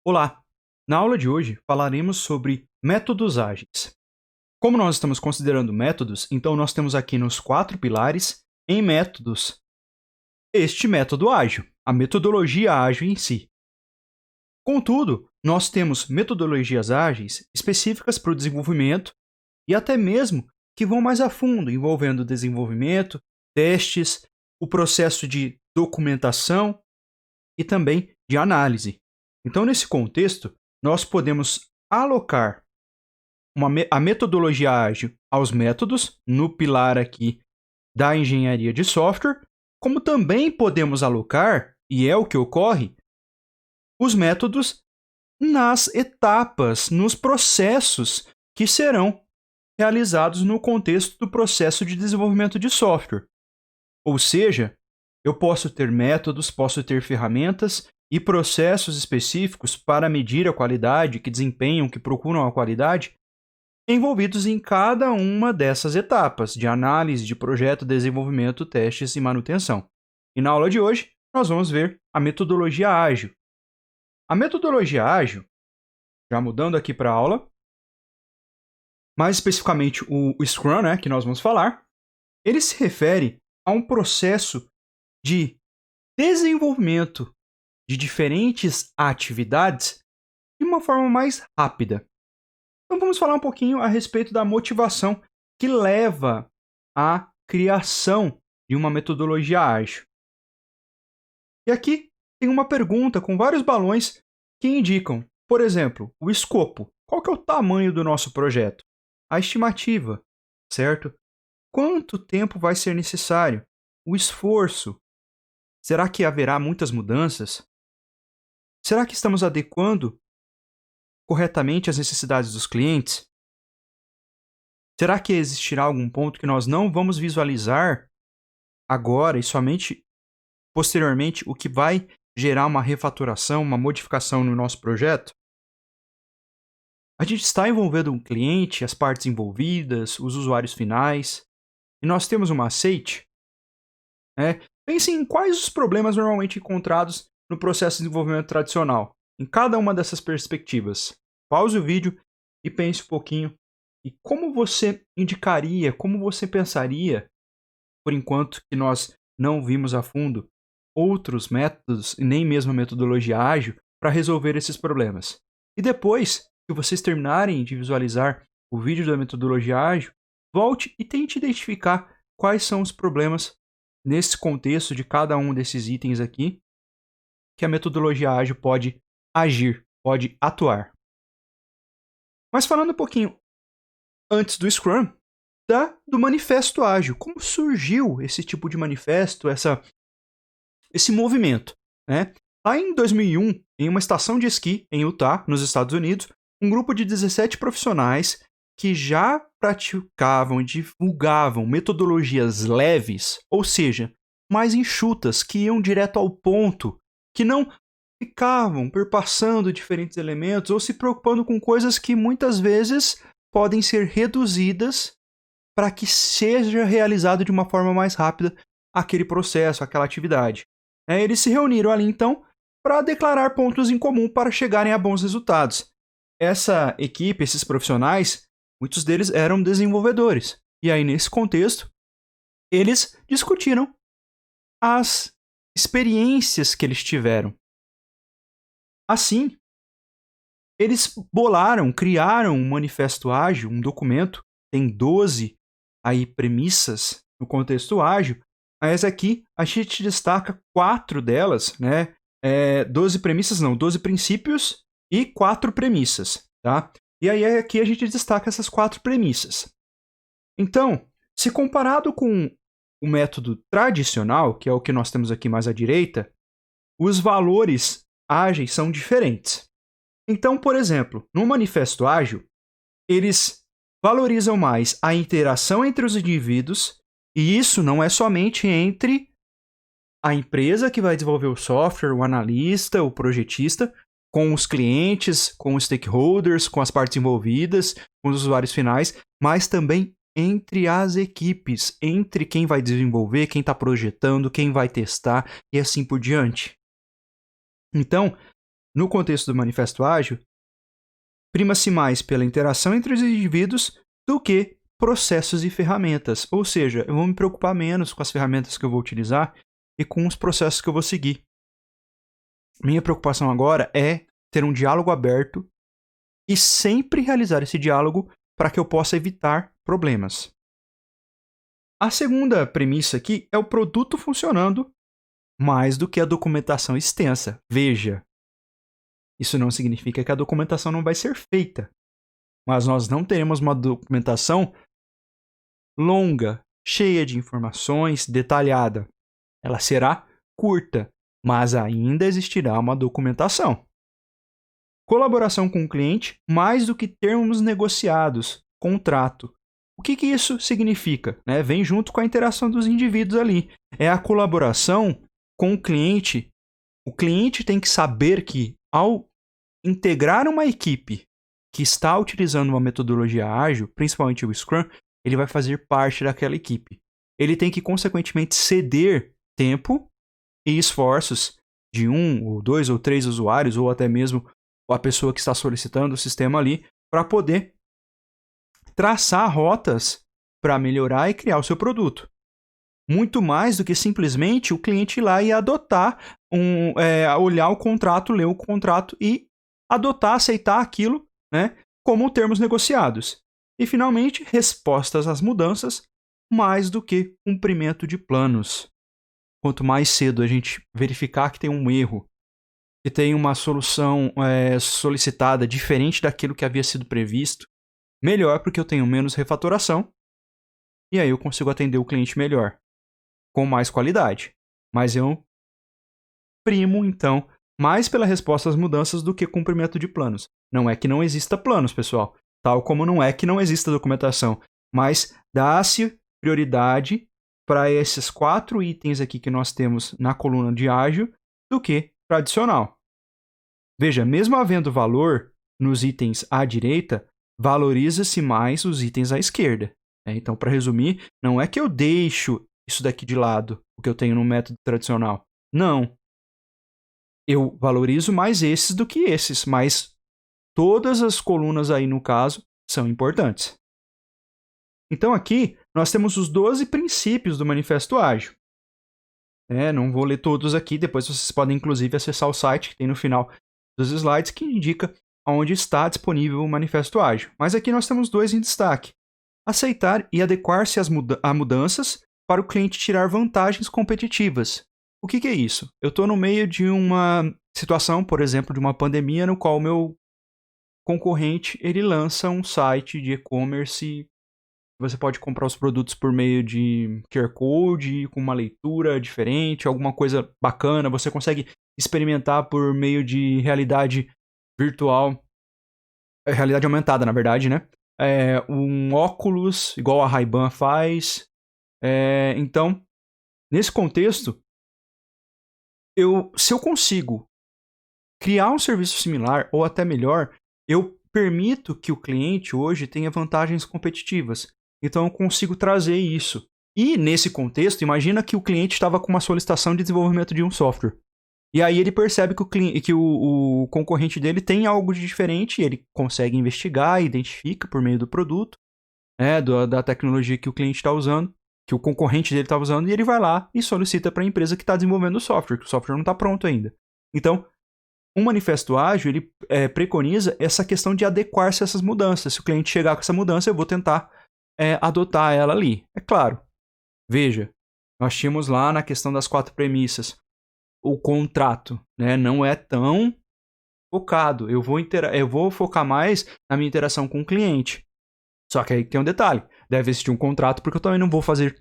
Olá! Na aula de hoje falaremos sobre métodos ágeis. Como nós estamos considerando métodos, então nós temos aqui nos 4 pilares em métodos este método ágil, a metodologia ágil em si. Contudo, nós temos metodologias ágeis específicas para o desenvolvimento e até mesmo que vão mais a fundo, envolvendo desenvolvimento, testes, o processo de documentação e também de análise. Então, nesse contexto, nós podemos alocar a metodologia ágil aos métodos, no pilar aqui da engenharia de software, como também podemos alocar, e é o que ocorre, os métodos nas etapas, nos processos que serão realizados no contexto do processo de desenvolvimento de software. Ou seja, eu posso ter métodos, posso ter ferramentas e processos específicos para medir a qualidade, que desempenham, que procuram a qualidade, envolvidos em cada uma dessas etapas de análise, de projeto, desenvolvimento, testes e manutenção. E na aula de hoje, nós vamos ver a metodologia ágil. A metodologia ágil, já mudando aqui para a aula, mais especificamente o Scrum, que nós vamos falar, ele se refere a um processo de desenvolvimento de diferentes atividades de uma forma mais rápida. Então vamos falar um pouquinho a respeito da motivação que leva à criação de uma metodologia ágil. E aqui tem uma pergunta com vários balões que indicam, por exemplo, o escopo. Qual que é o tamanho do nosso projeto? A estimativa, certo? Quanto tempo vai ser necessário? O esforço. Será que haverá muitas mudanças? Será que estamos adequando corretamente às necessidades dos clientes? Será que existirá algum ponto que nós não vamos visualizar agora e somente posteriormente, o que vai gerar uma refatoração, uma modificação no nosso projeto? A gente está envolvendo um cliente, as partes envolvidas, os usuários finais, e nós temos um macete? Pense em quais os problemas normalmente encontrados no processo de desenvolvimento tradicional, em cada uma dessas perspectivas. Pause o vídeo e pense um pouquinho e como você indicaria, como você pensaria, por enquanto que nós não vimos a fundo outros métodos e nem mesmo a metodologia ágil para resolver esses problemas. E depois que vocês terminarem de visualizar o vídeo da metodologia ágil, volte e tente identificar quais são os problemas nesse contexto de cada um desses itens aqui que a metodologia ágil pode agir, pode atuar. Mas falando um pouquinho antes do Scrum, do manifesto ágil. Como surgiu esse tipo de manifesto, esse movimento? Lá em 2001, em uma estação de esqui em Utah, nos Estados Unidos, um grupo de 17 profissionais que já praticavam e divulgavam metodologias leves, ou seja, mais enxutas, que iam direto ao ponto, que não ficavam perpassando diferentes elementos ou se preocupando com coisas que muitas vezes podem ser reduzidas para que seja realizado de uma forma mais rápida aquele processo, aquela atividade. Eles se reuniram ali, então, para declarar pontos em comum para chegarem a bons resultados. Essa equipe, esses profissionais, muitos deles eram desenvolvedores. E aí, nesse contexto, eles discutiram as experiências que eles tiveram. Assim, eles criaram um manifesto ágil, um documento, tem 12 premissas no contexto ágil, mas aqui a gente destaca 4 delas, 12 princípios e 4 premissas, tá? E aí aqui a gente destaca essas 4 premissas. Então, se comparado com o método tradicional, que é o que nós temos aqui mais à direita, os valores ágeis são diferentes. Então, por exemplo, no manifesto ágil, eles valorizam mais a interação entre os indivíduos, e isso não é somente entre a empresa que vai desenvolver o software, o analista, o projetista, com os clientes, com os stakeholders, com as partes envolvidas, com os usuários finais, mas também entre as equipes, entre quem vai desenvolver, quem está projetando, quem vai testar e assim por diante. Então, no contexto do manifesto ágil, prima-se mais pela interação entre os indivíduos do que processos e ferramentas. Ou seja, eu vou me preocupar menos com as ferramentas que eu vou utilizar e com os processos que eu vou seguir. Minha preocupação agora é ter um diálogo aberto e sempre realizar esse diálogo para que eu possa evitar problemas. A segunda premissa aqui é o produto funcionando mais do que a documentação extensa. Veja, isso não significa que a documentação não vai ser feita, mas nós não teremos uma documentação longa, cheia de informações, detalhada. Ela será curta, mas ainda existirá uma documentação. Colaboração com o cliente mais do que termos negociados, contrato. O que isso significa? Vem junto com a interação dos indivíduos ali. É a colaboração com o cliente. O cliente tem que saber que, ao integrar uma equipe que está utilizando uma metodologia ágil, principalmente o Scrum, ele vai fazer parte daquela equipe. Ele tem que, consequentemente, ceder tempo e esforços de 1, ou 2, ou 3 usuários, ou até mesmo a pessoa que está solicitando o sistema ali, para poder traçar rotas para melhorar e criar o seu produto. Muito mais do que simplesmente o cliente ir lá e adotar, olhar o contrato, ler o contrato e adotar, aceitar aquilo, como termos negociados. E, finalmente, respostas às mudanças mais do que cumprimento de planos. Quanto mais cedo a gente verificar que tem um erro, que tem uma solução solicitada diferente daquilo que havia sido previsto, melhor, porque eu tenho menos refatoração e aí eu consigo atender o cliente melhor, com mais qualidade. Mas eu primo, então, mais pela resposta às mudanças do que cumprimento de planos. Não é que não exista planos, pessoal, tal como não é que não exista documentação, mas dá-se prioridade para esses 4 itens aqui que nós temos na coluna de ágil do que tradicional. Veja, mesmo havendo valor nos itens à direita, valoriza-se mais os itens à esquerda. Então, para resumir, não é que eu deixo isso daqui de lado, o que eu tenho no método tradicional. Não. Eu valorizo mais esses do que esses, mas todas as colunas aí, no caso, são importantes. Então, aqui, nós temos os 12 princípios do Manifesto Ágil. Não vou ler todos aqui, depois vocês podem, inclusive, acessar o site que tem no final dos slides, que indica onde está disponível o Manifesto Ágil. Mas aqui nós temos 2 em destaque. Aceitar e adequar-se a mudanças para o cliente tirar vantagens competitivas. O que é isso? Eu estou no meio de uma situação, por exemplo, de uma pandemia, no qual o meu concorrente ele lança um site de e-commerce. Você pode comprar os produtos por meio de QR Code, com uma leitura diferente, alguma coisa bacana. Você consegue experimentar por meio de realidade virtual, realidade aumentada, na verdade, um óculos, igual a Ray-Ban faz. Então, nesse contexto, se eu consigo criar um serviço similar, ou até melhor, eu permito que o cliente hoje tenha vantagens competitivas. Então, eu consigo trazer isso. E, nesse contexto, imagina que o cliente estava com uma solicitação de desenvolvimento de um software. E aí ele percebe que o concorrente dele tem algo de diferente, e ele consegue investigar, identifica por meio do produto, da tecnologia que o cliente está usando, que o concorrente dele está usando, e ele vai lá e solicita para a empresa que está desenvolvendo o software, que o software não está pronto ainda. Então, um manifesto ágil, ele preconiza essa questão de adequar-se a essas mudanças. Se o cliente chegar com essa mudança, eu vou tentar adotar ela ali. É claro. Veja, nós tínhamos lá na questão das 4 premissas o contrato, não é tão focado. Eu vou focar mais na minha interação com o cliente. Só que aí tem um detalhe. Deve existir um contrato, porque eu também não vou fazer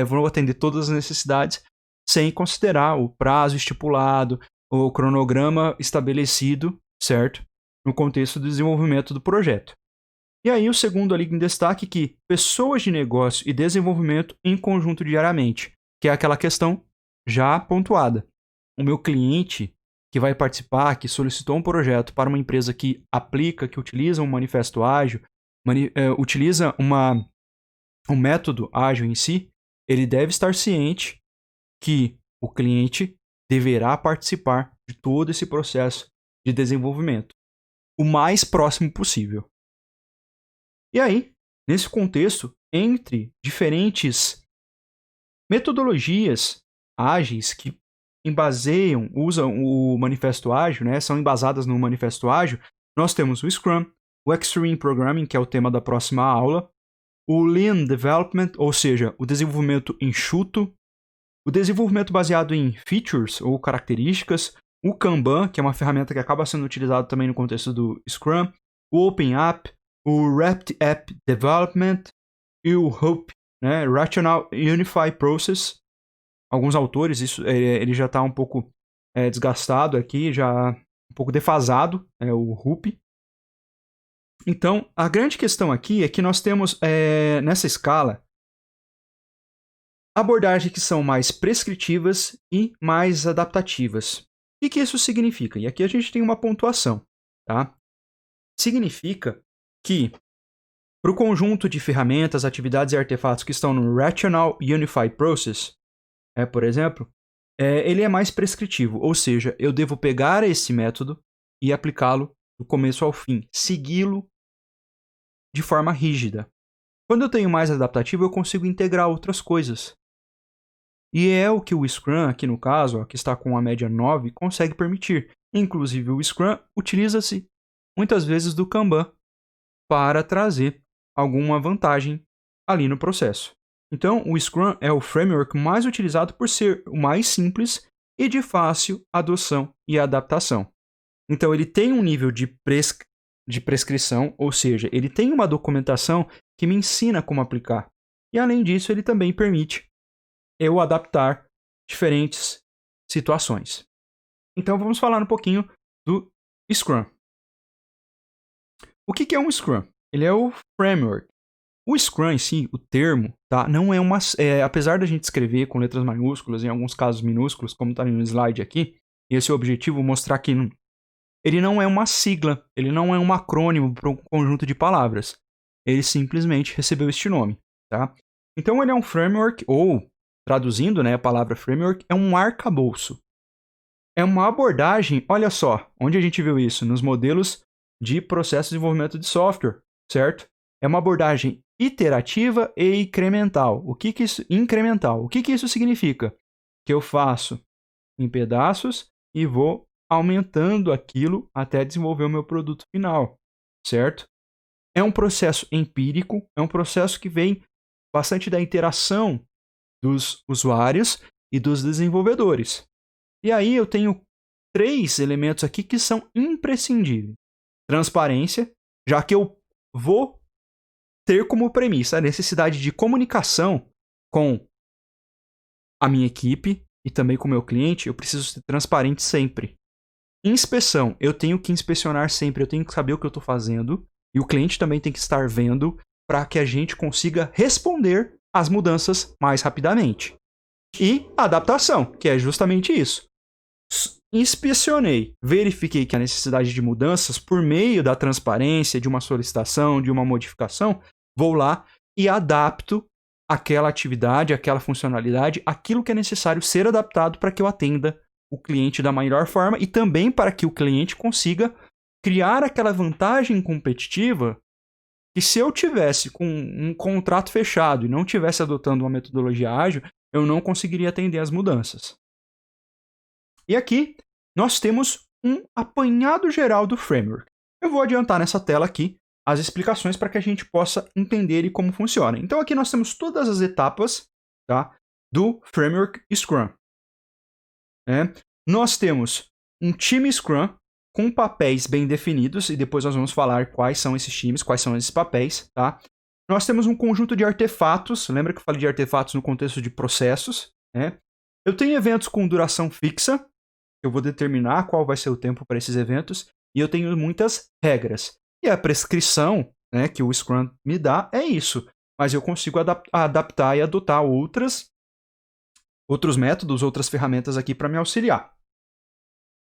vou atender todas as necessidades sem considerar o prazo estipulado, o cronograma estabelecido, certo? No contexto do desenvolvimento do projeto. E aí o segundo ali em destaque que pessoas de negócio e desenvolvimento em conjunto diariamente, que é aquela questão já pontuada. O meu cliente que vai participar, que solicitou um projeto para uma empresa que aplica, que utiliza um manifesto ágil, utiliza um método ágil em si, ele deve estar ciente que o cliente deverá participar de todo esse processo de desenvolvimento, o mais próximo possível. E aí, nesse contexto, entre diferentes metodologias ágeis que usam o Manifesto Ágil, né, são embasadas no Manifesto Ágil, nós temos o Scrum, o Extreme Programming, que é o tema da próxima aula, o Lean Development, ou seja, o desenvolvimento enxuto, o desenvolvimento baseado em features ou características, o Kanban, que é uma ferramenta que acaba sendo utilizada também no contexto do Scrum, o Open App, o Wrapped App Development e o RUP, né, Rational Unified Process. Alguns autores, ele já está um pouco desgastado aqui, já um pouco defasado, o RUP. Então, a grande questão aqui é que nós temos, nessa escala, abordagens que são mais prescritivas e mais adaptativas. O que isso significa? E aqui a gente tem uma pontuação, tá? Significa que, para o conjunto de ferramentas, atividades e artefatos que estão no Rational Unified Process, por exemplo, ele é mais prescritivo, ou seja, eu devo pegar esse método e aplicá-lo do começo ao fim, segui-lo de forma rígida. Quando eu tenho mais adaptativo, eu consigo integrar outras coisas. E é o que o Scrum, aqui no caso, que está com a média 9, consegue permitir. Inclusive, o Scrum utiliza-se muitas vezes do Kanban para trazer alguma vantagem ali no processo. Então, o Scrum é o framework mais utilizado por ser o mais simples e de fácil adoção e adaptação. Então, ele tem um nível de prescrição, ou seja, ele tem uma documentação que me ensina como aplicar. E, além disso, ele também permite eu adaptar diferentes situações. Então, vamos falar um pouquinho do Scrum. O que é um Scrum? Ele é o framework. O Scrum em si, o termo, tá? Não é uma. Apesar da gente escrever com letras maiúsculas, em alguns casos minúsculos, como está no slide aqui, e esse é o objetivo, mostrar que ele não é uma sigla, ele não é um acrônimo para um conjunto de palavras. Ele simplesmente recebeu este nome, tá? Então ele é um framework, ou, traduzindo, né, a palavra framework, é um arcabouço. É uma abordagem, olha só, onde a gente viu isso? Nos modelos de processo de desenvolvimento de software, certo? É uma abordagem iterativa e incremental. O que isso incremental? O que isso significa? Que eu faço em pedaços e vou aumentando aquilo até desenvolver o meu produto final, certo? É um processo empírico, é um processo que vem bastante da interação dos usuários e dos desenvolvedores. E aí eu tenho 3 elementos aqui que são imprescindíveis. Transparência, já que eu vou ter como premissa a necessidade de comunicação com a minha equipe e também com o meu cliente, eu preciso ser transparente sempre. Inspeção, eu tenho que inspecionar sempre, eu tenho que saber o que eu estou fazendo e o cliente também tem que estar vendo para que a gente consiga responder às mudanças mais rapidamente. E adaptação, que é justamente isso. Inspecionei, verifiquei que a necessidade de mudanças por meio da transparência, de uma solicitação, de uma modificação, vou lá e adapto aquela atividade, aquela funcionalidade, aquilo que é necessário ser adaptado para que eu atenda o cliente da melhor forma e também para que o cliente consiga criar aquela vantagem competitiva que se eu tivesse com um contrato fechado e não tivesse adotando uma metodologia ágil, eu não conseguiria atender as mudanças. E aqui nós temos um apanhado geral do framework. Eu vou adiantar nessa tela aqui as explicações para que a gente possa entender como funciona. Então aqui nós temos todas as etapas, tá, do framework Scrum. Nós temos um time Scrum com papéis bem definidos, e depois nós vamos falar quais são esses times, quais são esses papéis, tá? Nós temos um conjunto de artefatos, lembra que eu falei de artefatos no contexto de processos, né? Eu tenho eventos com duração fixa, eu vou determinar qual vai ser o tempo para esses eventos, e eu tenho muitas regras. E a prescrição, né, que o Scrum me dá é isso, mas eu consigo adaptar e adotar outros métodos, outras ferramentas aqui para me auxiliar.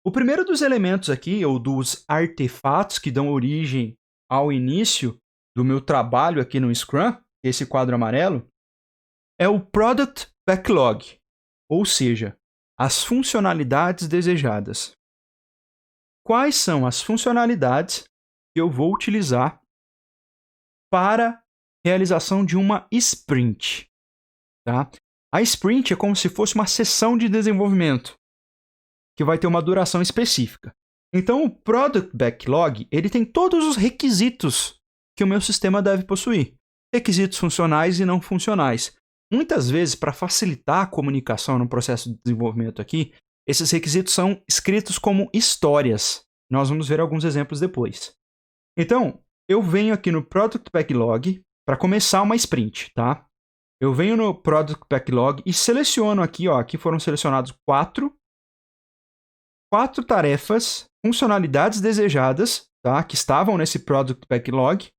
O primeiro dos elementos aqui, ou dos artefatos que dão origem ao início do meu trabalho aqui no Scrum, esse quadro amarelo, é o Product Backlog, ou seja, as funcionalidades desejadas. quais são as funcionalidades que eu vou utilizar para realização de uma sprint. Tá? A sprint é como se fosse uma sessão de desenvolvimento, que vai ter uma duração específica. Então, o Product Backlog, ele tem todos os requisitos que o meu sistema deve possuir. Requisitos funcionais e não funcionais. Muitas vezes, para facilitar a comunicação no processo de desenvolvimento aqui, esses requisitos são escritos como histórias. Nós vamos ver alguns exemplos depois. Então, eu venho aqui no Product Backlog para começar uma sprint, tá? Eu venho no Product Backlog e seleciono aqui, ó, aqui foram selecionados quatro tarefas, funcionalidades desejadas, tá? Que estavam nesse Product Backlog,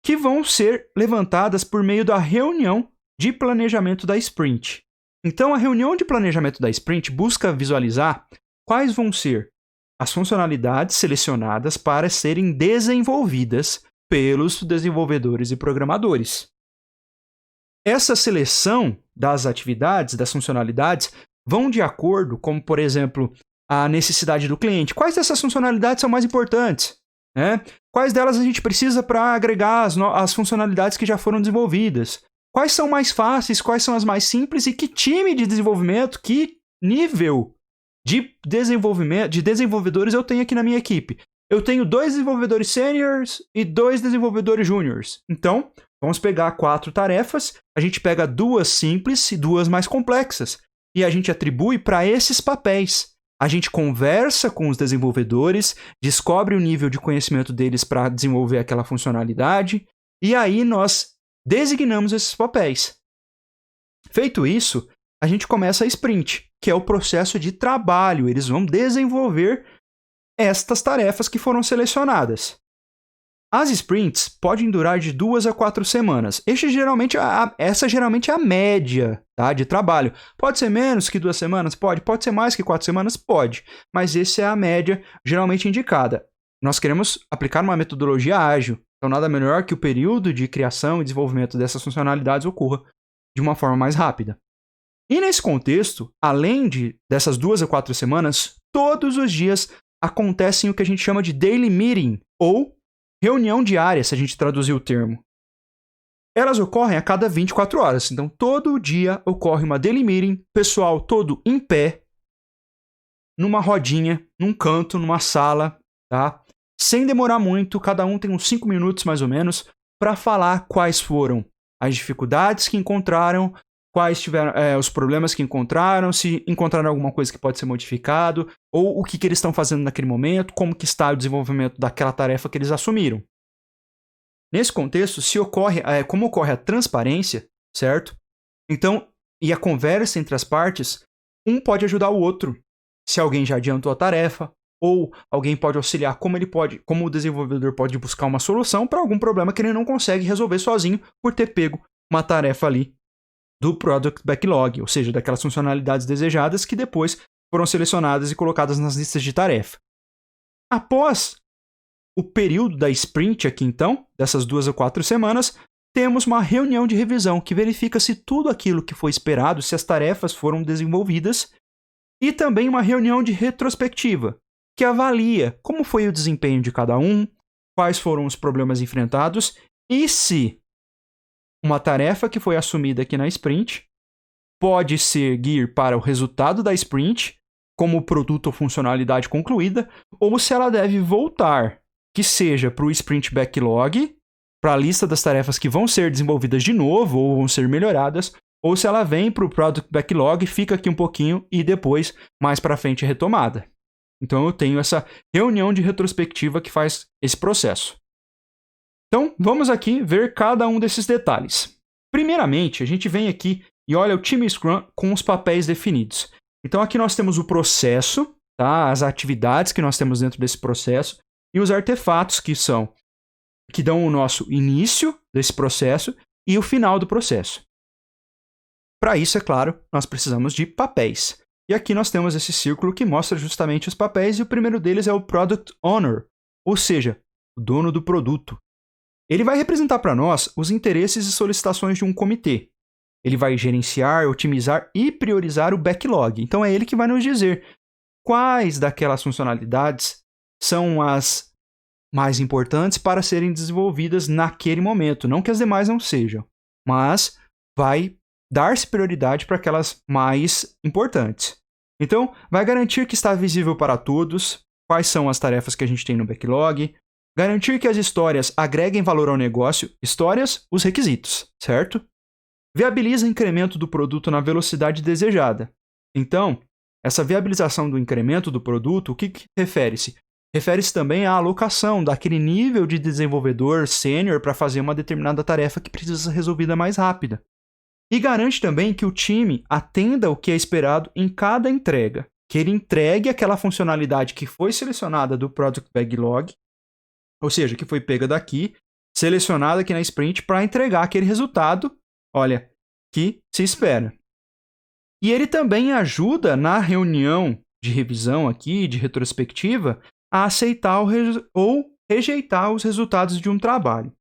que vão ser levantadas por meio da reunião de planejamento da sprint. Então, a reunião de planejamento da sprint busca visualizar quais vão ser as funcionalidades selecionadas para serem desenvolvidas pelos desenvolvedores e programadores. Essa seleção das atividades, das funcionalidades, vão de acordo com, por exemplo, a necessidade do cliente. Quais dessas funcionalidades são mais importantes? Né? Quais delas a gente precisa para agregar as funcionalidades que já foram desenvolvidas? Quais são mais fáceis, quais são as mais simples e que time de desenvolvimento, que nível de desenvolvedores eu tenho aqui na minha equipe? Eu tenho 2 desenvolvedores seniors e 2 desenvolvedores juniors. Então, vamos pegar 4 tarefas, a gente pega 2 simples e 2 mais complexas e a gente atribui para esses papéis. A gente conversa com os desenvolvedores, descobre o nível de conhecimento deles para desenvolver aquela funcionalidade e aí nós designamos esses papéis. Feito isso, a gente começa a sprint, que é o processo de trabalho. Eles vão desenvolver estas tarefas que foram selecionadas. As sprints podem durar de 2 a 4 semanas. Essa geralmente é a média, tá, de trabalho. Pode ser menos que 2 semanas? Pode ser mais que 4 semanas? Pode. Mas essa é a média geralmente indicada. Nós queremos aplicar uma metodologia ágil. Então, nada melhor que o período de criação e desenvolvimento dessas funcionalidades ocorra de uma forma mais rápida. E nesse contexto, além dessas 2 a 4 semanas, todos os dias acontecem o que a gente chama de daily meeting, ou reunião diária, se a gente traduzir o termo. Elas ocorrem a cada 24 horas. Então, todo dia ocorre uma daily meeting, pessoal todo em pé, numa rodinha, num canto, numa sala, tá? Sem demorar muito, cada um tem uns 5 minutos mais ou menos para falar quais foram as dificuldades que encontraram, quais tiveram os problemas que encontraram, se encontraram alguma coisa que pode ser modificado, ou o que eles estão fazendo naquele momento, como que está o desenvolvimento daquela tarefa que eles assumiram. Nesse contexto, como ocorre a transparência, certo? Então, e a conversa entre as partes, um pode ajudar o outro. Se alguém já adiantou a tarefa, ou alguém pode auxiliar como o desenvolvedor pode buscar uma solução para algum problema que ele não consegue resolver sozinho por ter pego uma tarefa ali do Product Backlog, ou seja, daquelas funcionalidades desejadas que depois foram selecionadas e colocadas nas listas de tarefa. Após o período da sprint aqui então, dessas 2 a 4 semanas, temos uma reunião de revisão que verifica se tudo aquilo que foi esperado, se as tarefas foram desenvolvidas, e também uma reunião de retrospectiva, que avalia como foi o desempenho de cada um, quais foram os problemas enfrentados e se uma tarefa que foi assumida aqui na sprint pode seguir para o resultado da sprint como produto ou funcionalidade concluída, ou se ela deve voltar, que seja para o sprint backlog, para a lista das tarefas que vão ser desenvolvidas de novo ou vão ser melhoradas, ou se ela vem para o product backlog, fica aqui um pouquinho e depois, mais para frente, é retomada. Então eu tenho essa reunião de retrospectiva que faz esse processo. Então, vamos aqui ver cada um desses detalhes. Primeiramente, a gente vem aqui e olha o time Scrum com os papéis definidos. Então, aqui nós temos o processo, tá? As atividades que nós temos dentro desse processo e os artefatos que dão o nosso início desse processo e o final do processo. Para isso, é claro, nós precisamos de papéis. E aqui nós temos esse círculo que mostra justamente os papéis e o primeiro deles é o Product Owner, ou seja, o dono do produto. Ele vai representar para nós os interesses e solicitações de um comitê. Ele vai gerenciar, otimizar e priorizar o backlog. Então é ele que vai nos dizer quais daquelas funcionalidades são as mais importantes para serem desenvolvidas naquele momento. Não que as demais não sejam, mas vai dar-se prioridade para aquelas mais importantes. Então, vai garantir que está visível para todos quais são as tarefas que a gente tem no backlog, garantir que as histórias agreguem valor ao negócio, histórias, os requisitos, certo? Viabiliza incremento do produto na velocidade desejada. Então, essa viabilização do incremento do produto, o que refere-se? Refere-se também à alocação daquele nível de desenvolvedor sênior para fazer uma determinada tarefa que precisa ser resolvida mais rápida. E garante também que o time atenda o que é esperado em cada entrega, que ele entregue aquela funcionalidade que foi selecionada do Product Backlog, ou seja, que foi pega daqui, selecionada aqui na sprint para entregar aquele resultado, olha, que se espera. E ele também ajuda na reunião de revisão aqui, de retrospectiva, a aceitar ou rejeitar os resultados de um trabalho.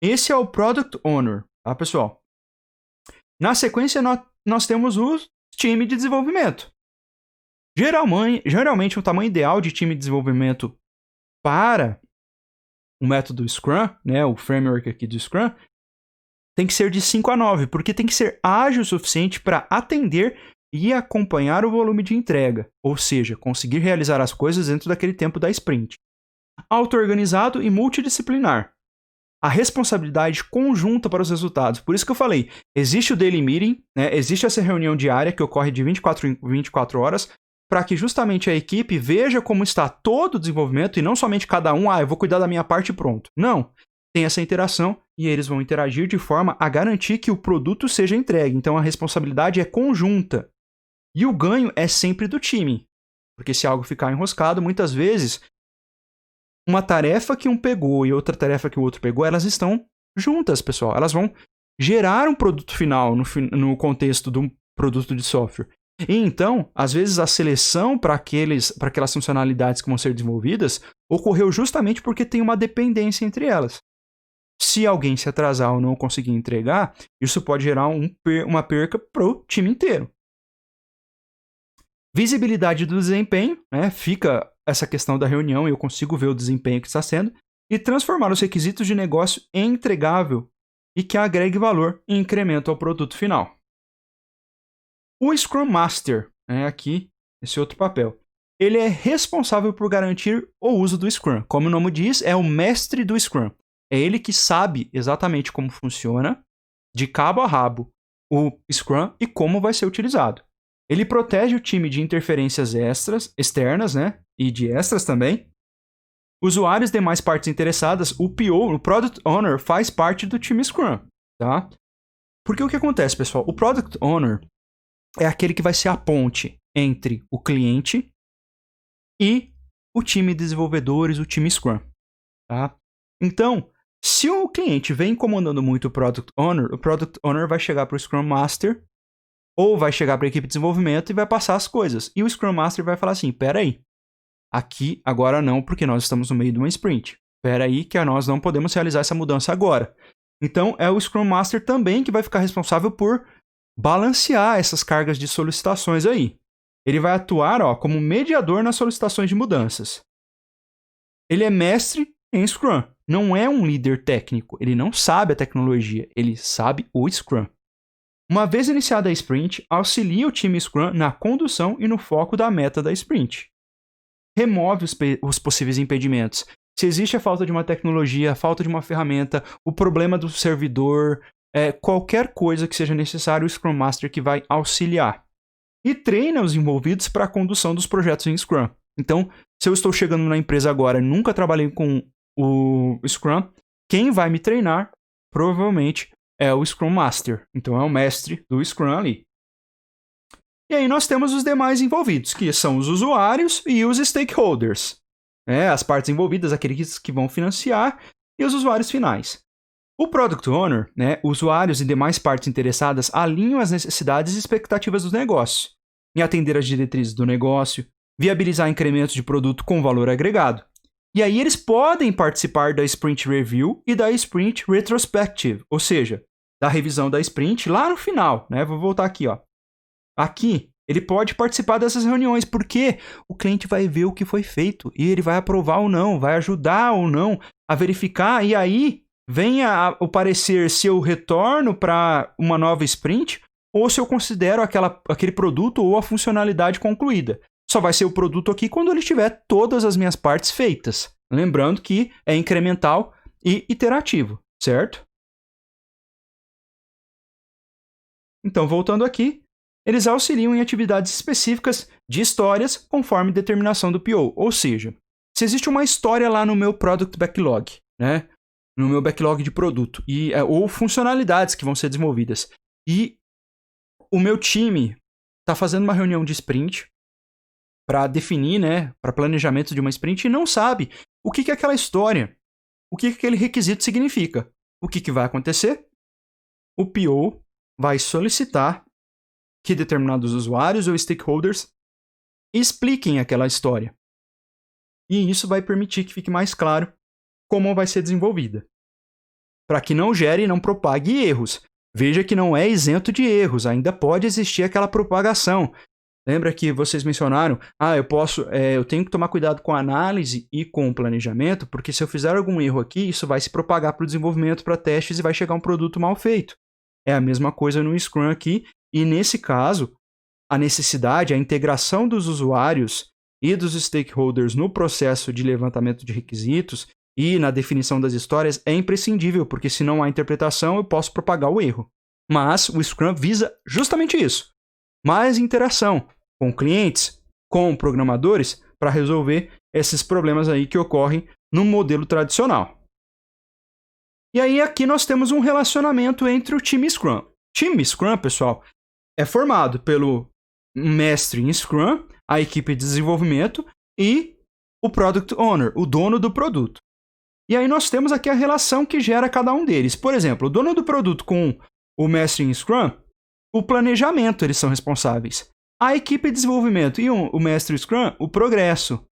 Esse é o Product Owner, tá, pessoal? Na sequência, nós temos o time de desenvolvimento. Geralmente, o tamanho ideal de time de desenvolvimento para o método Scrum, né, o framework aqui do Scrum, tem que ser de 5 a 9, porque tem que ser ágil o suficiente para atender e acompanhar o volume de entrega, ou seja, conseguir realizar as coisas dentro daquele tempo da sprint. Auto-organizado e multidisciplinar. A responsabilidade conjunta para os resultados. Por isso que eu falei, existe o daily meeting, né? Existe essa reunião diária que ocorre de 24 em 24 horas, para que justamente a equipe veja como está todo o desenvolvimento e não somente cada um, eu vou cuidar da minha parte e pronto. Não, tem essa interação e eles vão interagir de forma a garantir que o produto seja entregue. Então a responsabilidade é conjunta. E o ganho é sempre do time, porque se algo ficar enroscado, muitas vezes uma tarefa que um pegou e outra tarefa que o outro pegou, elas estão juntas, pessoal. Elas vão gerar um produto final no contexto de um produto de software. E então, às vezes, a seleção para aquelas funcionalidades que vão ser desenvolvidas ocorreu justamente porque tem uma dependência entre elas. Se alguém se atrasar ou não conseguir entregar, isso pode gerar uma perca para o time inteiro. Visibilidade do desempenho, né? Fica essa questão da reunião e eu consigo ver o desempenho que está sendo, e transformar os requisitos de negócio em entregável e que agregue valor e incremento ao produto final. O Scrum Master, aqui, esse outro papel, ele é responsável por garantir o uso do Scrum. Como o nome diz, é o mestre do Scrum. É ele que sabe exatamente como funciona, de cabo a rabo, o Scrum e como vai ser utilizado. Ele protege o time de interferências externas, né? E de extras também. Usuários e demais partes interessadas, o PO, o Product Owner, faz parte do time Scrum, tá? Porque o que acontece, pessoal? O Product Owner é aquele que vai ser a ponte entre o cliente e o time de desenvolvedores, o time Scrum, tá? Então, se o cliente vem incomodando muito o Product Owner vai chegar para o Scrum Master ou vai chegar para a equipe de desenvolvimento e vai passar as coisas. E o Scrum Master vai falar assim, peraí, aqui agora não, porque nós estamos no meio de uma sprint. Peraí, que nós não podemos realizar essa mudança agora. Então, é o Scrum Master também que vai ficar responsável por balancear essas cargas de solicitações aí. Ele vai atuar como mediador nas solicitações de mudanças. Ele é mestre em Scrum. Não é um líder técnico. Ele não sabe a tecnologia. Ele sabe o Scrum. Uma vez iniciada a sprint, auxilia o time Scrum na condução e no foco da meta da sprint. Remove os possíveis impedimentos. Se existe a falta de uma tecnologia, a falta de uma ferramenta, o problema do servidor, qualquer coisa que seja necessário, o Scrum Master que vai auxiliar. E treina os envolvidos para a condução dos projetos em Scrum. Então, se eu estou chegando na empresa agora e nunca trabalhei com o Scrum, quem vai me treinar, provavelmente, é o Scrum Master. Então, é o mestre do Scrum ali. E aí nós temos os demais envolvidos, que são os usuários e os stakeholders. As partes envolvidas, aqueles que vão financiar, e os usuários finais. O Product Owner, usuários e demais partes interessadas alinham as necessidades e expectativas dos negócios, em atender as diretrizes do negócio, viabilizar incrementos de produto com valor agregado. E aí eles podem participar da Sprint Review e da Sprint Retrospective, ou seja, da revisão da sprint lá no final. Vou voltar aqui. Aqui Ele pode participar dessas reuniões, porque o cliente vai ver o que foi feito e ele vai aprovar ou não, vai ajudar ou não a verificar, e aí vem o parecer se eu retorno para uma nova sprint ou se eu considero aquele produto ou a funcionalidade concluída. Só vai ser o produto aqui quando ele tiver todas as minhas partes feitas. Lembrando que é incremental e iterativo, certo? Então, voltando aqui, eles auxiliam em atividades específicas de histórias conforme determinação do PO. Ou seja, se existe uma história lá no meu Product Backlog, né? No meu backlog de produto, ou funcionalidades que vão ser desenvolvidas, e o meu time está fazendo uma reunião de sprint para definir, né, para planejamento de uma sprint e não sabe o que é aquela história, o que aquele requisito significa. O que vai acontecer? O PO vai solicitar que determinados usuários ou stakeholders expliquem aquela história. E isso vai permitir que fique mais claro como vai ser desenvolvida, para que não gere e não propague erros. Veja que não é isento de erros, ainda pode existir aquela propagação. Lembra que vocês mencionaram, eu tenho que tomar cuidado com a análise e com o planejamento, porque se eu fizer algum erro aqui, isso vai se propagar para o desenvolvimento, para testes e vai chegar um produto mal feito. É a mesma coisa no Scrum aqui, e nesse caso, a necessidade, a integração dos usuários e dos stakeholders no processo de levantamento de requisitos e na definição das histórias é imprescindível, porque se não há interpretação, eu posso propagar o erro. Mas o Scrum visa justamente isso. Mais interação com clientes, com programadores, para resolver esses problemas aí que ocorrem no modelo tradicional. E aí aqui nós temos um relacionamento entre o time Scrum. O time Scrum, pessoal, é formado pelo mestre em Scrum, a equipe de desenvolvimento e o Product Owner, o dono do produto. E aí nós temos aqui a relação que gera cada um deles. Por exemplo, o dono do produto com o mestre em Scrum, o planejamento eles são responsáveis. A equipe de desenvolvimento e o mestre Scrum, o progresso.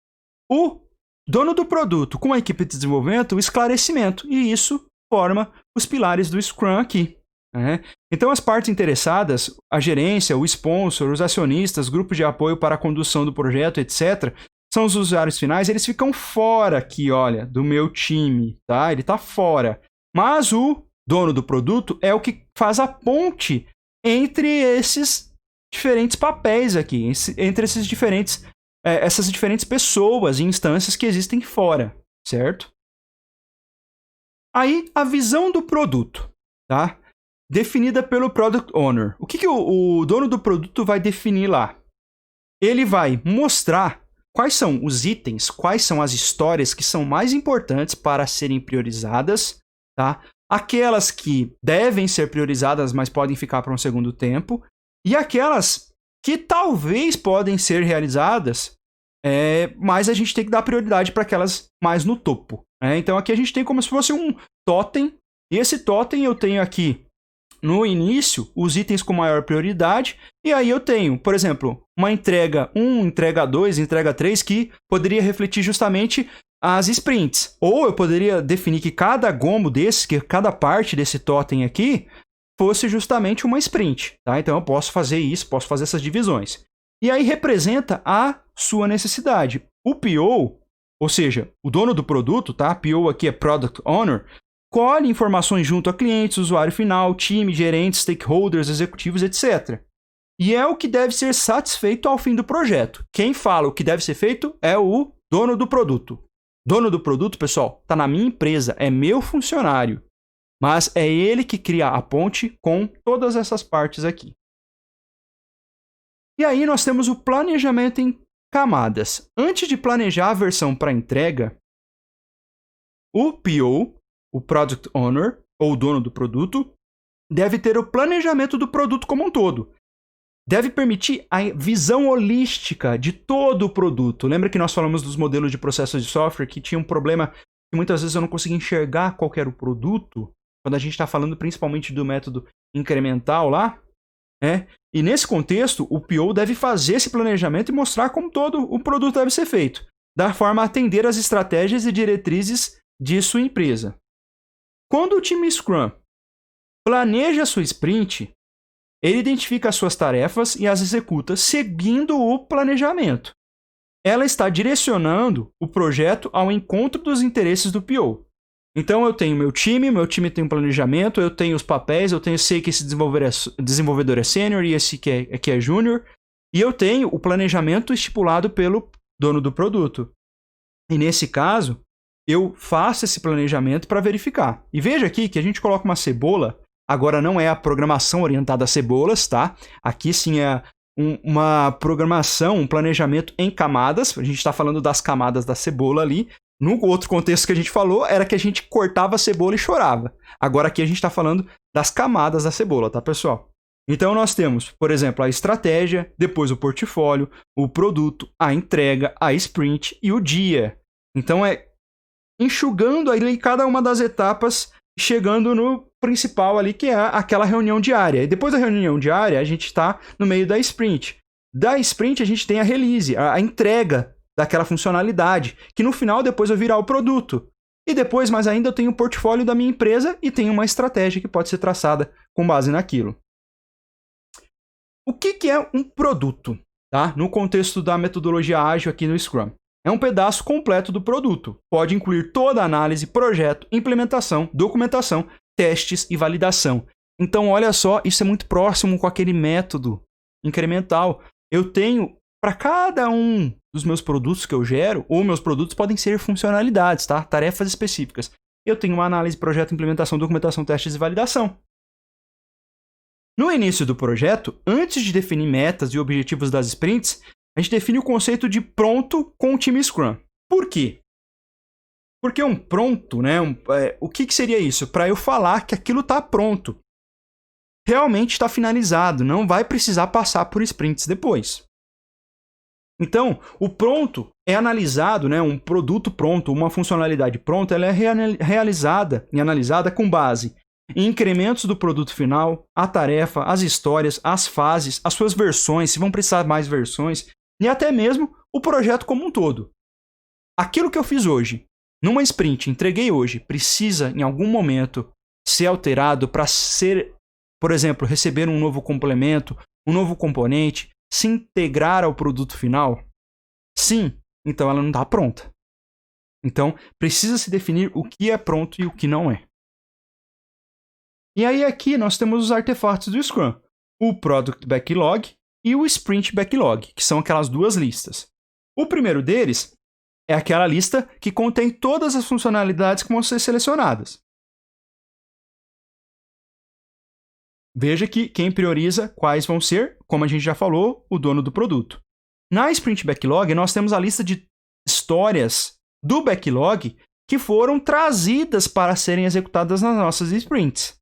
O dono do produto com a equipe de desenvolvimento, o esclarecimento. E isso forma os pilares do Scrum aqui. Né? Então, as partes interessadas, a gerência, o sponsor, os acionistas, grupos de apoio para a condução do projeto, etc., são os usuários finais, eles ficam fora aqui, olha, do meu time, tá? Ele está fora. Mas o dono do produto é o que faz a ponte entre esses diferentes papéis aqui, entre essas diferentes pessoas e instâncias que existem fora, certo? Aí, a visão do produto, tá? Definida pelo Product Owner. O que o dono do produto vai definir lá? Ele vai mostrar quais são os itens, quais são as histórias que são mais importantes para serem priorizadas, tá? Aquelas que devem ser priorizadas, mas podem ficar para um segundo tempo, e aquelas que talvez podem ser realizadas, mas a gente tem que dar prioridade para aquelas mais no topo. Né? Então aqui a gente tem como se fosse um totem, e esse totem eu tenho aqui no início os itens com maior prioridade, e aí eu tenho, por exemplo, uma entrega 1, entrega 2, entrega 3, que poderia refletir justamente as sprints. Ou eu poderia definir que cada gombo desse, que cada parte desse totem aqui, fosse justamente uma sprint. Tá? Então eu posso fazer isso, posso fazer essas divisões. E aí representa a sua necessidade. O PO, ou seja, o dono do produto, tá? PO aqui é Product Owner, colhe informações junto a clientes, usuário final, time, gerentes, stakeholders, executivos, etc. E é o que deve ser satisfeito ao fim do projeto. Quem fala o que deve ser feito é o dono do produto. Dono do produto, pessoal, está na minha empresa, é meu funcionário. Mas é ele que cria a ponte com todas essas partes aqui. E aí nós temos o planejamento em camadas. Antes de planejar a versão para entrega, o PO, o Product Owner, ou dono do produto, deve ter o planejamento do produto como um todo. Deve permitir a visão holística de todo o produto. Lembra que nós falamos dos modelos de processos de software que tinha um problema que muitas vezes eu não conseguia enxergar qual que era o produto, quando a gente está falando principalmente do método incremental lá, né? E nesse contexto, o PO deve fazer esse planejamento e mostrar como todo o produto deve ser feito, da forma a atender às estratégias e diretrizes de sua empresa. Quando o time Scrum planeja a sua sprint, Ele identifica as suas tarefas e as executa seguindo o planejamento. Ela está direcionando o projeto ao encontro dos interesses do PO. Então eu tenho meu time tem um planejamento, eu tenho os papéis, sei que esse desenvolvedor é sênior e esse aqui é júnior, e eu tenho o planejamento estipulado pelo dono do produto. E nesse caso, eu faço esse planejamento para verificar. E veja aqui que a gente coloca uma cebola, agora não é a programação orientada a cebolas, tá? Aqui sim é uma programação, um planejamento em camadas, a gente está falando das camadas da cebola ali. No outro contexto que a gente falou, era que a gente cortava a cebola e chorava. Agora aqui a gente está falando das camadas da cebola, tá, pessoal? Então nós temos, por exemplo, a estratégia, depois o portfólio, o produto, a entrega, a sprint e o dia. Então é enxugando ali cada uma das etapas, chegando no principal ali, que é aquela reunião diária. E depois da reunião diária, a gente está no meio da sprint. Da sprint, a gente tem a release, a entrega daquela funcionalidade, que no final depois vai virar o produto. E depois, mais ainda, eu tenho o portfólio da minha empresa e tenho uma estratégia que pode ser traçada com base naquilo. O que é um produto? Tá? No contexto da metodologia ágil aqui no Scrum. É um pedaço completo do produto. Pode incluir toda a análise, projeto, implementação, documentação, testes e validação. Então, olha só, isso é muito próximo com aquele método incremental. Eu tenho, para cada um dos meus produtos que eu gero, ou meus produtos podem ser funcionalidades, tá? Tarefas específicas. Eu tenho uma análise, projeto, implementação, documentação, testes e validação. No início do projeto, antes de definir metas e objetivos das sprints, a gente define o conceito de pronto com o time Scrum. Por quê? Porque um pronto, né? O que seria isso? Para eu falar que aquilo está pronto. Realmente está finalizado, não vai precisar passar por sprints depois. Então, o pronto é analisado, né? Um produto pronto, uma funcionalidade pronta, ela é realizada e analisada com base em incrementos do produto final, a tarefa, as histórias, as fases, as suas versões, se vão precisar mais versões, e até mesmo o projeto como um todo. Aquilo que eu fiz hoje, numa sprint, entreguei hoje, precisa em algum momento ser alterado para ser, por exemplo, receber um novo complemento, um novo componente, se integrar ao produto final? Sim, então ela não está pronta. Então, precisa se definir o que é pronto e o que não é. E aí aqui nós temos os artefatos do Scrum, o Product Backlog e o Sprint Backlog, que são aquelas duas listas. O primeiro deles é aquela lista que contém todas as funcionalidades que vão ser selecionadas. Veja que quem prioriza quais vão ser, como a gente já falou, o dono do produto. Na Sprint Backlog, nós temos a lista de histórias do backlog que foram trazidas para serem executadas nas nossas sprints.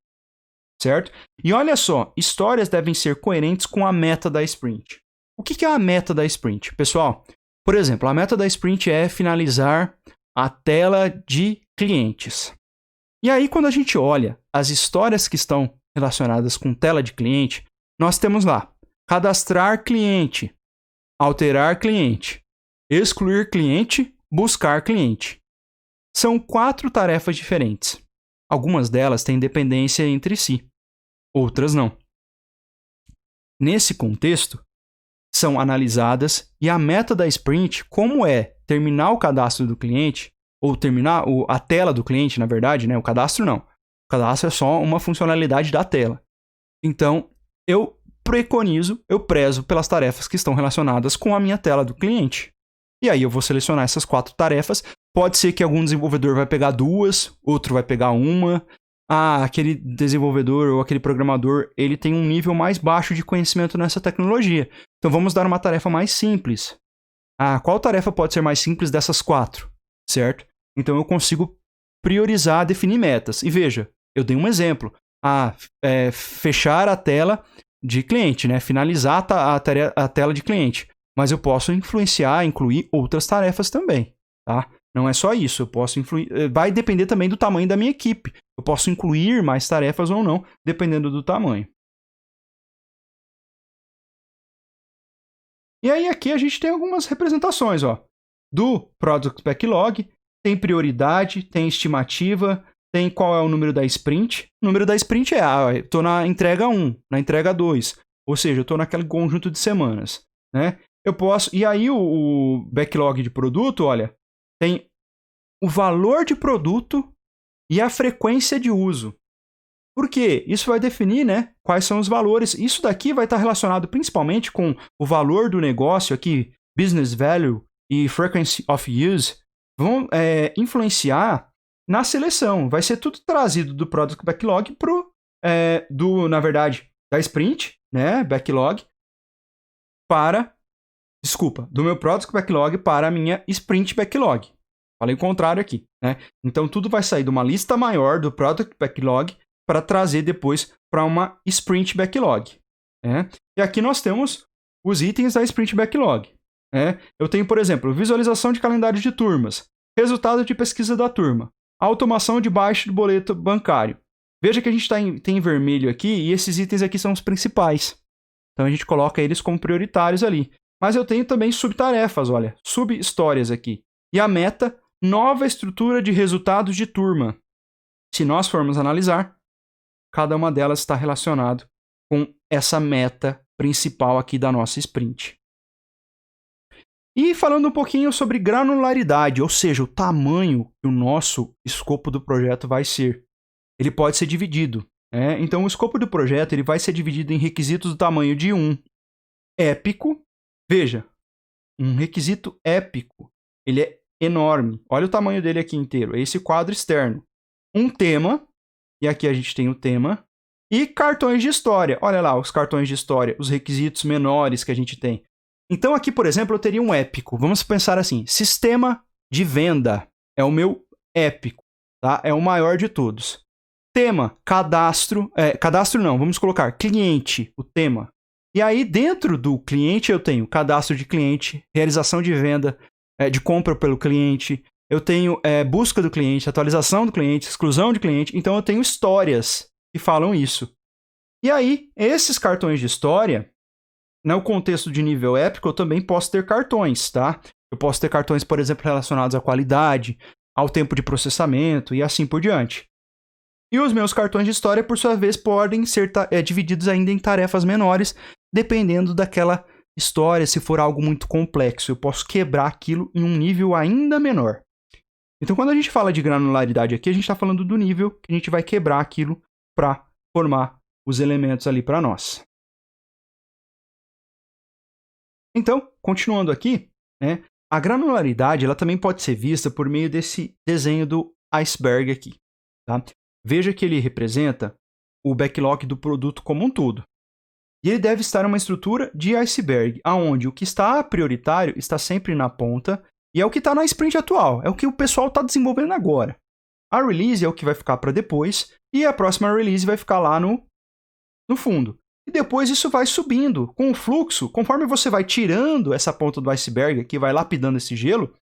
Certo? E olha só, histórias devem ser coerentes com a meta da sprint. O que é a meta da sprint? Pessoal, por exemplo, a meta da sprint é finalizar a tela de clientes. E aí, quando a gente olha as histórias que estão relacionadas com tela de cliente, nós temos lá cadastrar cliente, alterar cliente, excluir cliente, buscar cliente. São 4 tarefas diferentes. Algumas delas têm dependência entre si, outras não. Nesse contexto, são analisadas e a meta da sprint, como é terminar o cadastro do cliente, ou terminar a tela do cliente, na verdade, né? O cadastro não. O cadastro é só uma funcionalidade da tela. Então, eu prezo pelas tarefas que estão relacionadas com a minha tela do cliente. E aí eu vou selecionar essas 4 tarefas. Pode ser que algum desenvolvedor vai pegar 2, outro vai pegar 1. Aquele desenvolvedor ou aquele programador, ele tem um nível mais baixo de conhecimento nessa tecnologia. Então vamos dar uma tarefa mais simples. Qual tarefa pode ser mais simples dessas 4? Certo? Então eu consigo priorizar, definir metas. E veja, eu dei um exemplo. Fechar a tela de cliente, né? Finalizar a tela de cliente. Mas eu posso incluir outras tarefas também, tá? Não é só isso, eu posso influir. Vai depender também do tamanho da minha equipe. Eu posso incluir mais tarefas ou não, dependendo do tamanho. E aí aqui a gente tem algumas representações, ó. Do Product Backlog, tem prioridade, tem estimativa, tem qual é o número da sprint. O número da sprint eu estou na entrega 1, na entrega 2. Ou seja, eu estou naquele conjunto de semanas, né? Eu posso... E aí o backlog de produto, olha, tem o valor de produto e a frequência de uso. Por quê? Isso vai definir, né, quais são os valores. Isso daqui vai estar relacionado principalmente com o valor do negócio aqui, business value e frequency of use, vão influenciar na seleção. Vai ser tudo trazido do product backlog na verdade, da sprint, né, backlog, do meu product backlog para a minha sprint backlog. Falei o contrário aqui, né? Então, tudo vai sair de uma lista maior do product backlog para trazer depois para uma sprint backlog. Né? E aqui nós temos os itens da sprint backlog. Né? Eu tenho, por exemplo, visualização de calendário de turmas, resultado de pesquisa da turma, automação de baixa do boleto bancário. Veja que a gente tem em vermelho aqui e esses itens aqui são os principais. Então, a gente coloca eles como prioritários ali. Mas eu tenho também subtarefas, olha, sub-histórias aqui. E a meta, nova estrutura de resultados de turma. Se nós formos analisar, cada uma delas está relacionado com essa meta principal aqui da nossa sprint. E falando um pouquinho sobre granularidade, ou seja, o tamanho que o nosso escopo do projeto vai ser. Ele pode ser dividido. Então, o escopo do projeto ele vai ser dividido em requisitos do tamanho de um épico. Veja, um requisito épico. Ele é enorme. Olha o tamanho dele aqui inteiro. É esse quadro externo. Um tema. E aqui a gente tem o tema. E cartões de história. Olha lá os cartões de história. Os requisitos menores que a gente tem. Então aqui, por exemplo, eu teria um épico. Vamos pensar assim. Sistema de venda. É o meu épico. Tá? É o maior de todos. Tema, cadastro. Cadastro não. Vamos colocar cliente. O tema. E aí, dentro do cliente, eu tenho cadastro de cliente, realização de venda, de compra pelo cliente. Eu tenho busca do cliente, atualização do cliente, exclusão de cliente. Então, eu tenho histórias que falam isso. E aí, esses cartões de história, no contexto de nível épico, eu também posso ter cartões, tá? Eu posso ter cartões, por exemplo, relacionados à qualidade, ao tempo de processamento e assim por diante. E os meus cartões de história, por sua vez, podem ser divididos ainda em tarefas menores, dependendo daquela história, se for algo muito complexo. Eu posso quebrar aquilo em um nível ainda menor. Então, quando a gente fala de granularidade aqui, a gente está falando do nível que a gente vai quebrar aquilo para formar os elementos ali para nós. Então, continuando aqui, né, a granularidade ela também pode ser vista por meio desse desenho do iceberg aqui. Tá? Veja que ele representa o backlog do produto como um todo. E ele deve estar em uma estrutura de iceberg, onde o que está prioritário está sempre na ponta e é o que está na sprint atual, é o que o pessoal está desenvolvendo agora. A release é o que vai ficar para depois e a próxima release vai ficar lá no fundo. E depois isso vai subindo com o fluxo, conforme você vai tirando essa ponta do iceberg, que vai lapidando esse gelo,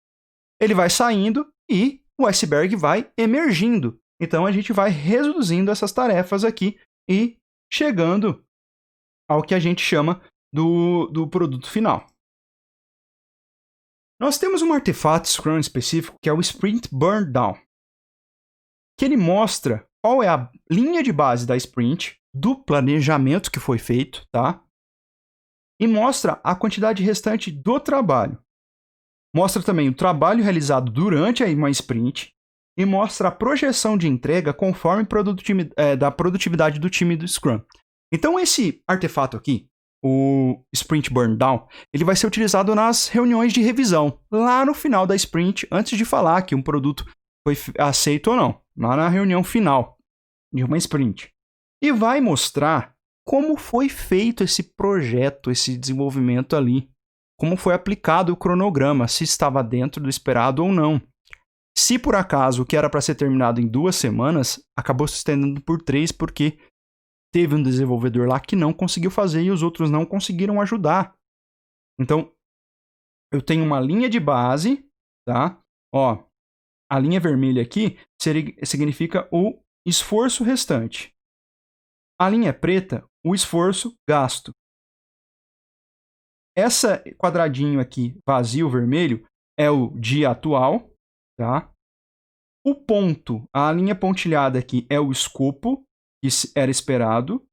ele vai saindo e o iceberg vai emergindo. Então a gente vai reduzindo essas tarefas aqui e chegando ao que a gente chama do produto final. Nós temos um artefato Scrum específico que é o Sprint Burn Down, que ele mostra qual é a linha de base da sprint, do planejamento que foi feito, tá? E mostra a quantidade restante do trabalho. Mostra também o trabalho realizado durante uma sprint e mostra a projeção de entrega conforme da produtividade do time do Scrum. Então, esse artefato aqui, o Sprint Burn Down, ele vai ser utilizado nas reuniões de revisão, lá no final da sprint, antes de falar que um produto foi aceito ou não, lá na reunião final de uma sprint. E vai mostrar como foi feito esse projeto, esse desenvolvimento ali, como foi aplicado o cronograma, se estava dentro do esperado ou não. Se por acaso o que era para ser terminado em 2 semanas, acabou se estendendo por 3 porque teve um desenvolvedor lá que não conseguiu fazer e os outros não conseguiram ajudar. Então, eu tenho uma linha de base, tá? Ó, a linha vermelha aqui significa o esforço restante. A linha preta, o esforço gasto. Esse quadradinho aqui, vazio, vermelho, é o dia atual, tá? O ponto, a linha pontilhada aqui é o escopo, que era esperado.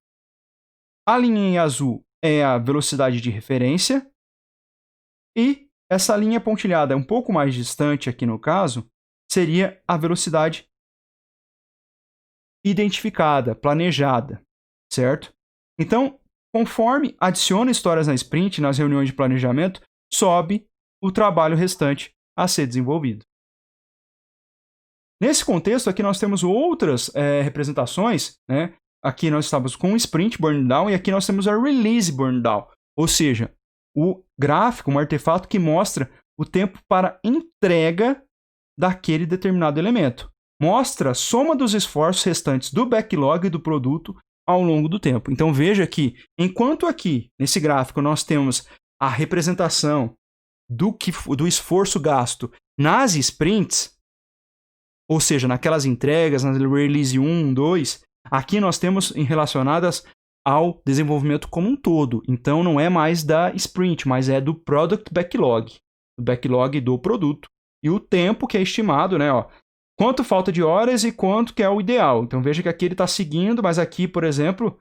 A linha em azul é a velocidade de referência. E essa linha pontilhada um pouco mais distante aqui no caso, seria a velocidade identificada, planejada, certo? Então, conforme adiciona histórias na sprint, nas reuniões de planejamento, sobe o trabalho restante a ser desenvolvido. Nesse contexto, aqui nós temos outras representações, né? Aqui nós estamos com o Sprint Burn Down e aqui nós temos a Release Burn Down, ou seja, o gráfico, um artefato que mostra o tempo para entrega daquele determinado elemento. Mostra a soma dos esforços restantes do backlog do produto ao longo do tempo. Então veja que, enquanto aqui, nesse gráfico, nós temos a representação do esforço gasto nas sprints, ou seja, naquelas entregas, nas release 1, 2, aqui nós temos relacionadas ao desenvolvimento como um todo. Então não é mais da sprint, mas é do product backlog, do backlog do produto. E o tempo que é estimado, né? Ó, quanto falta de horas e quanto que é o ideal. Então veja que aqui ele está seguindo, mas aqui, por exemplo,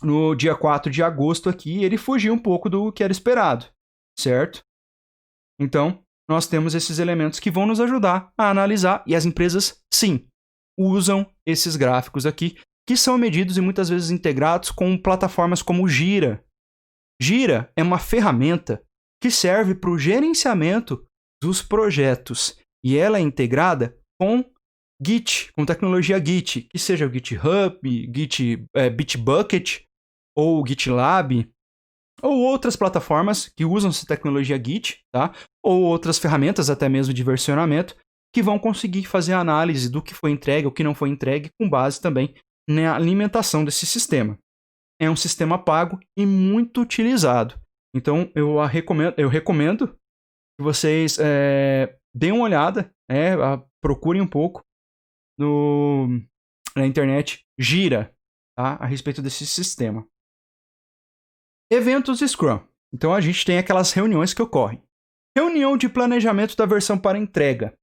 no dia 4 de agosto aqui, ele fugiu um pouco do que era esperado, certo? Então, nós temos esses elementos que vão nos ajudar a analisar, e as empresas, sim, usam esses gráficos aqui, que são medidos e muitas vezes integrados com plataformas como o Jira. Jira é uma ferramenta que serve para o gerenciamento dos projetos, e ela é integrada com Git, com tecnologia Git, que seja o GitHub, Bitbucket ou GitLab, ou outras plataformas que usam essa tecnologia Git, tá? Ou outras ferramentas, até mesmo de versionamento, que vão conseguir fazer a análise do que foi entregue, o que não foi entregue, com base também na alimentação desse sistema. É um sistema pago e muito utilizado. Então, eu recomendo que vocês deem uma olhada, procurem um pouco na internet, Jira, tá? A respeito desse sistema. Eventos Scrum. Então a gente tem aquelas reuniões que ocorrem. Reunião de planejamento da versão para entrega.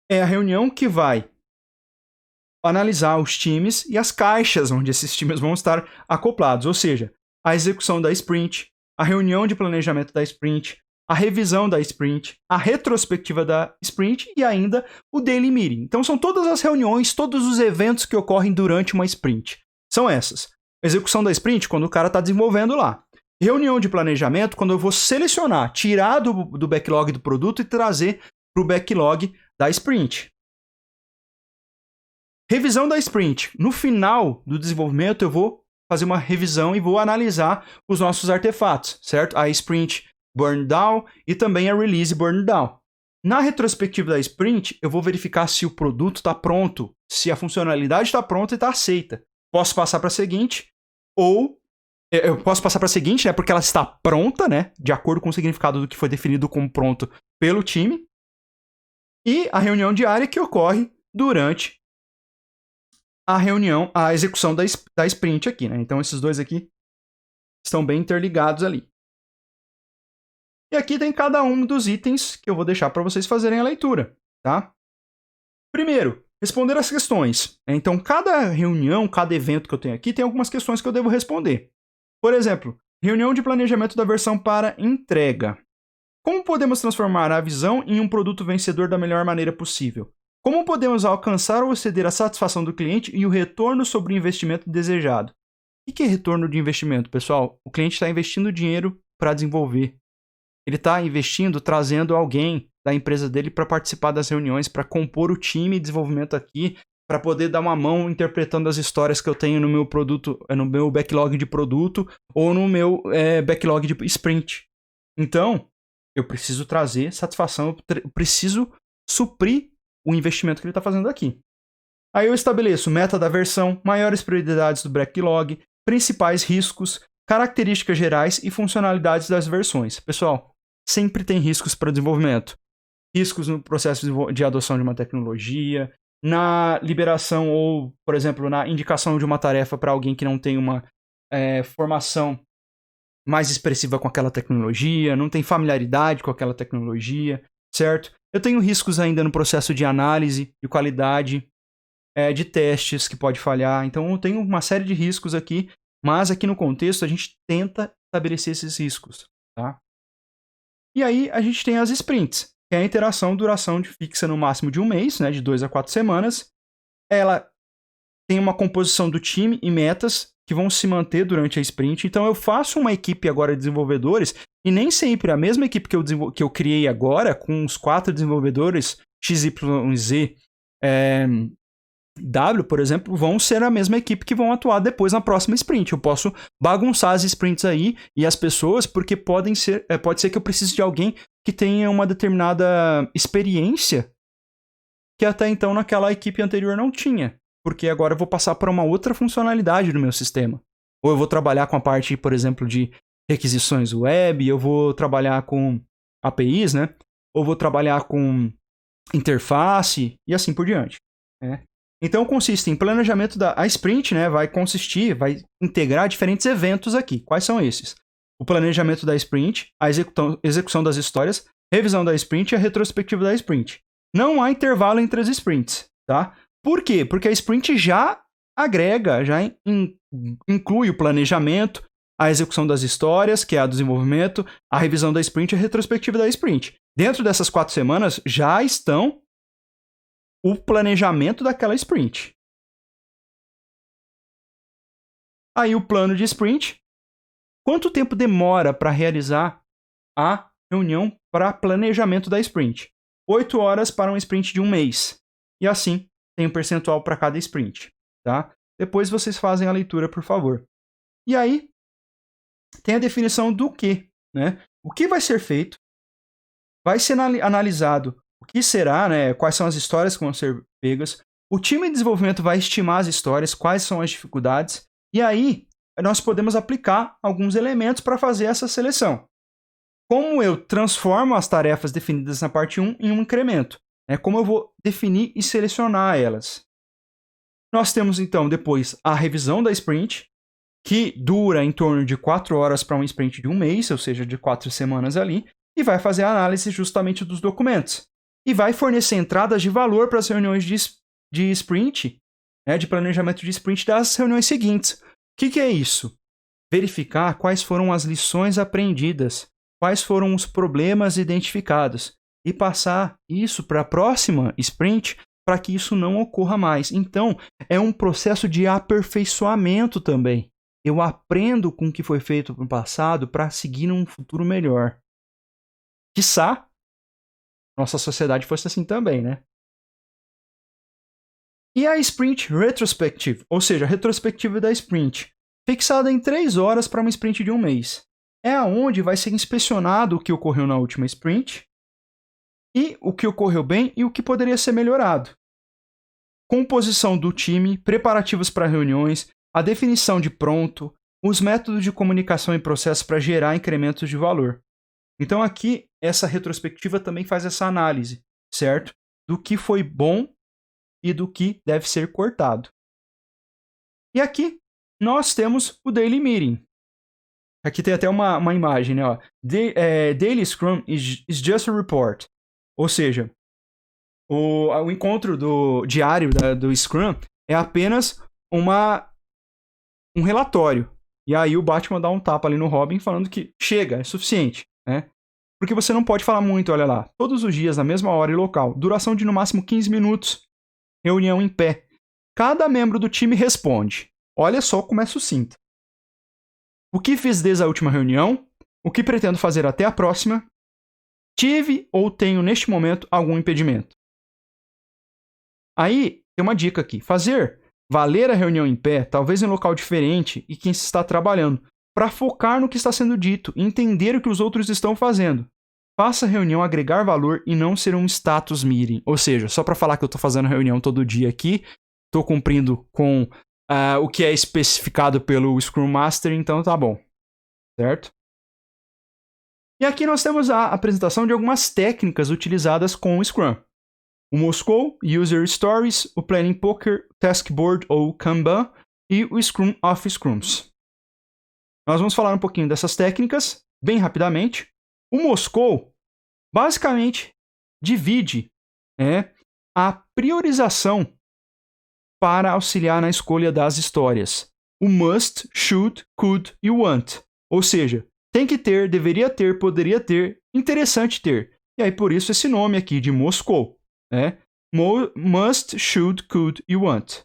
É a reunião que vai analisar os times e as caixas onde esses times vão estar acoplados, ou seja, a execução da sprint, a reunião de planejamento da sprint, a revisão da sprint, a retrospectiva da sprint e ainda o daily meeting. Então são todas as reuniões, todos os eventos que ocorrem durante uma sprint. São essas. Execução da sprint, quando o cara está desenvolvendo lá. Reunião de planejamento, quando eu vou selecionar, tirar do backlog do produto e trazer para o backlog da sprint. Revisão da sprint. No final do desenvolvimento, eu vou fazer uma revisão e vou analisar os nossos artefatos, certo? A sprint burn down e também a release burn down. Na retrospectiva da sprint, eu vou verificar se o produto está pronto, se a funcionalidade está pronta e está aceita. Posso passar para a seguinte, ou eu posso passar para a seguinte, né, porque ela está pronta, né, de acordo com o significado do que foi definido como pronto pelo time. E a reunião diária que ocorre durante a execução da sprint aqui, né? Então esses dois aqui estão bem interligados ali. E aqui tem cada um dos itens que eu vou deixar para vocês fazerem a leitura, tá? Primeiro, responder as questões. Então, cada reunião, cada evento que eu tenho aqui, tem algumas questões que eu devo responder. Por exemplo, reunião de planejamento da versão para entrega. Como podemos transformar a visão em um produto vencedor da melhor maneira possível? Como podemos alcançar ou exceder a satisfação do cliente e o retorno sobre o investimento desejado? O que é retorno de investimento, pessoal? O cliente está investindo dinheiro para desenvolver. Ele está investindo, trazendo alguém da empresa dele para participar das reuniões, para compor o time de desenvolvimento aqui, para poder dar uma mão interpretando as histórias que eu tenho no meu produto, no meu backlog de produto ou no meu backlog de sprint. Então, eu preciso trazer satisfação, eu preciso suprir o investimento que ele está fazendo aqui. Aí eu estabeleço meta da versão, maiores prioridades do backlog, principais riscos, características gerais e funcionalidades das versões. Pessoal, sempre tem riscos para desenvolvimento. Riscos no processo de adoção de uma tecnologia, na liberação ou, por exemplo, na indicação de uma tarefa para alguém que não tem uma formação mais expressiva com aquela tecnologia, não tem familiaridade com aquela tecnologia, certo? Eu tenho riscos ainda no processo de análise, de qualidade, de testes que pode falhar. Então, eu tenho uma série de riscos aqui, mas aqui no contexto a gente tenta estabelecer esses riscos, tá? E aí, a gente tem as sprints, que é a interação, duração fixa no máximo de um mês, né, de 2 a 4 semanas. Ela tem uma composição do time e metas que vão se manter durante a sprint. Então, eu faço uma equipe agora de desenvolvedores, e nem sempre a mesma equipe que eu criei agora, com os 4 desenvolvedores, X, Y, Z, W, por exemplo, vão ser a mesma equipe que vão atuar depois na próxima sprint. Eu posso bagunçar as sprints aí e as pessoas, porque pode ser que eu precise de alguém que tenha uma determinada experiência que até então naquela equipe anterior não tinha. Porque agora eu vou passar para uma outra funcionalidade do meu sistema. Ou eu vou trabalhar com a parte, por exemplo, de requisições web, eu vou trabalhar com APIs, né? Ou vou trabalhar com interface e assim por diante, né? Então consiste em planejamento a sprint, né? Vai integrar diferentes eventos aqui. Quais são esses? O planejamento da sprint, a execução das histórias, revisão da sprint e a retrospectiva da sprint. Não há intervalo entre as sprints, tá? Por quê? Porque a sprint já agrega, já inclui o planejamento, a execução das histórias, que é a do desenvolvimento, a revisão da sprint e a retrospectiva da sprint. Dentro dessas 4 semanas já estão o planejamento daquela sprint. Aí o plano de sprint. Quanto tempo demora para realizar a reunião para planejamento da sprint? 8 horas para um sprint de um mês. E assim, tem um percentual para cada sprint, tá? Depois vocês fazem a leitura, por favor. E aí, tem a definição do que, né? O que vai ser feito, vai ser analisado o que será, né? Quais são as histórias que vão ser pegas. O time de desenvolvimento vai estimar as histórias, quais são as dificuldades. E aí, nós podemos aplicar alguns elementos para fazer essa seleção. Como eu transformo as tarefas definidas na parte 1 em um incremento? Como eu vou definir e selecionar elas? Nós temos, então, depois a revisão da sprint, que dura em torno de 4 horas para um sprint de um mês, ou seja, de 4 semanas ali, e vai fazer a análise justamente dos documentos. E vai fornecer entradas de valor para as reuniões de sprint, né, de planejamento de sprint das reuniões seguintes. O que é isso? Verificar quais foram as lições aprendidas, quais foram os problemas identificados, e passar isso para a próxima sprint para que isso não ocorra mais. Então, é um processo de aperfeiçoamento também. Eu aprendo com o que foi feito no passado para seguir num futuro melhor. Quiçá, nossa sociedade fosse assim também, né? E a sprint retrospective, ou seja, a retrospectiva da sprint, fixada em 3 horas para uma sprint de um mês. É aonde vai ser inspecionado o que ocorreu na última sprint, e o que ocorreu bem e o que poderia ser melhorado. Composição do time, preparativos para reuniões, a definição de pronto, os métodos de comunicação e processos para gerar incrementos de valor. Então aqui, essa retrospectiva também faz essa análise, certo? Do que foi bom e do que deve ser cortado. E aqui, nós temos o Daily Meeting. Aqui tem até uma imagem, né? Ó. Daily Scrum is just a report. Ou seja, o encontro diário do Scrum é apenas um relatório. E aí o Batman dá um tapa ali no Robin falando que chega, é suficiente, né? Porque você não pode falar muito, olha lá. Todos os dias, na mesma hora e local. Duração de no máximo 15 minutos. Reunião em pé. Cada membro do time responde. Olha só como é sucinto. O que fiz desde a última reunião? O que pretendo fazer até a próxima? Tive ou tenho neste momento algum impedimento? Aí, tem uma dica aqui. Fazer valer a reunião em pé, talvez em um local diferente e quem está trabalhando, para focar no que está sendo dito e entender o que os outros estão fazendo. Faça a reunião agregar valor e não ser um status meeting. Ou seja, só para falar que eu estou fazendo reunião todo dia aqui, estou cumprindo com o que é especificado pelo Scrum Master, então tá bom. Certo? E aqui nós temos a apresentação de algumas técnicas utilizadas com o Scrum. O Moscow, User Stories, o Planning Poker, Task Board ou Kanban e o Scrum of Scrums. Nós vamos falar um pouquinho dessas técnicas, bem rapidamente. O Moscow, basicamente, divide a priorização para auxiliar na escolha das histórias. O must, should, could e o want. Ou seja, tem que ter, deveria ter, poderia ter, interessante ter. E aí, por isso, esse nome aqui de Moscou. Must, should, could e want.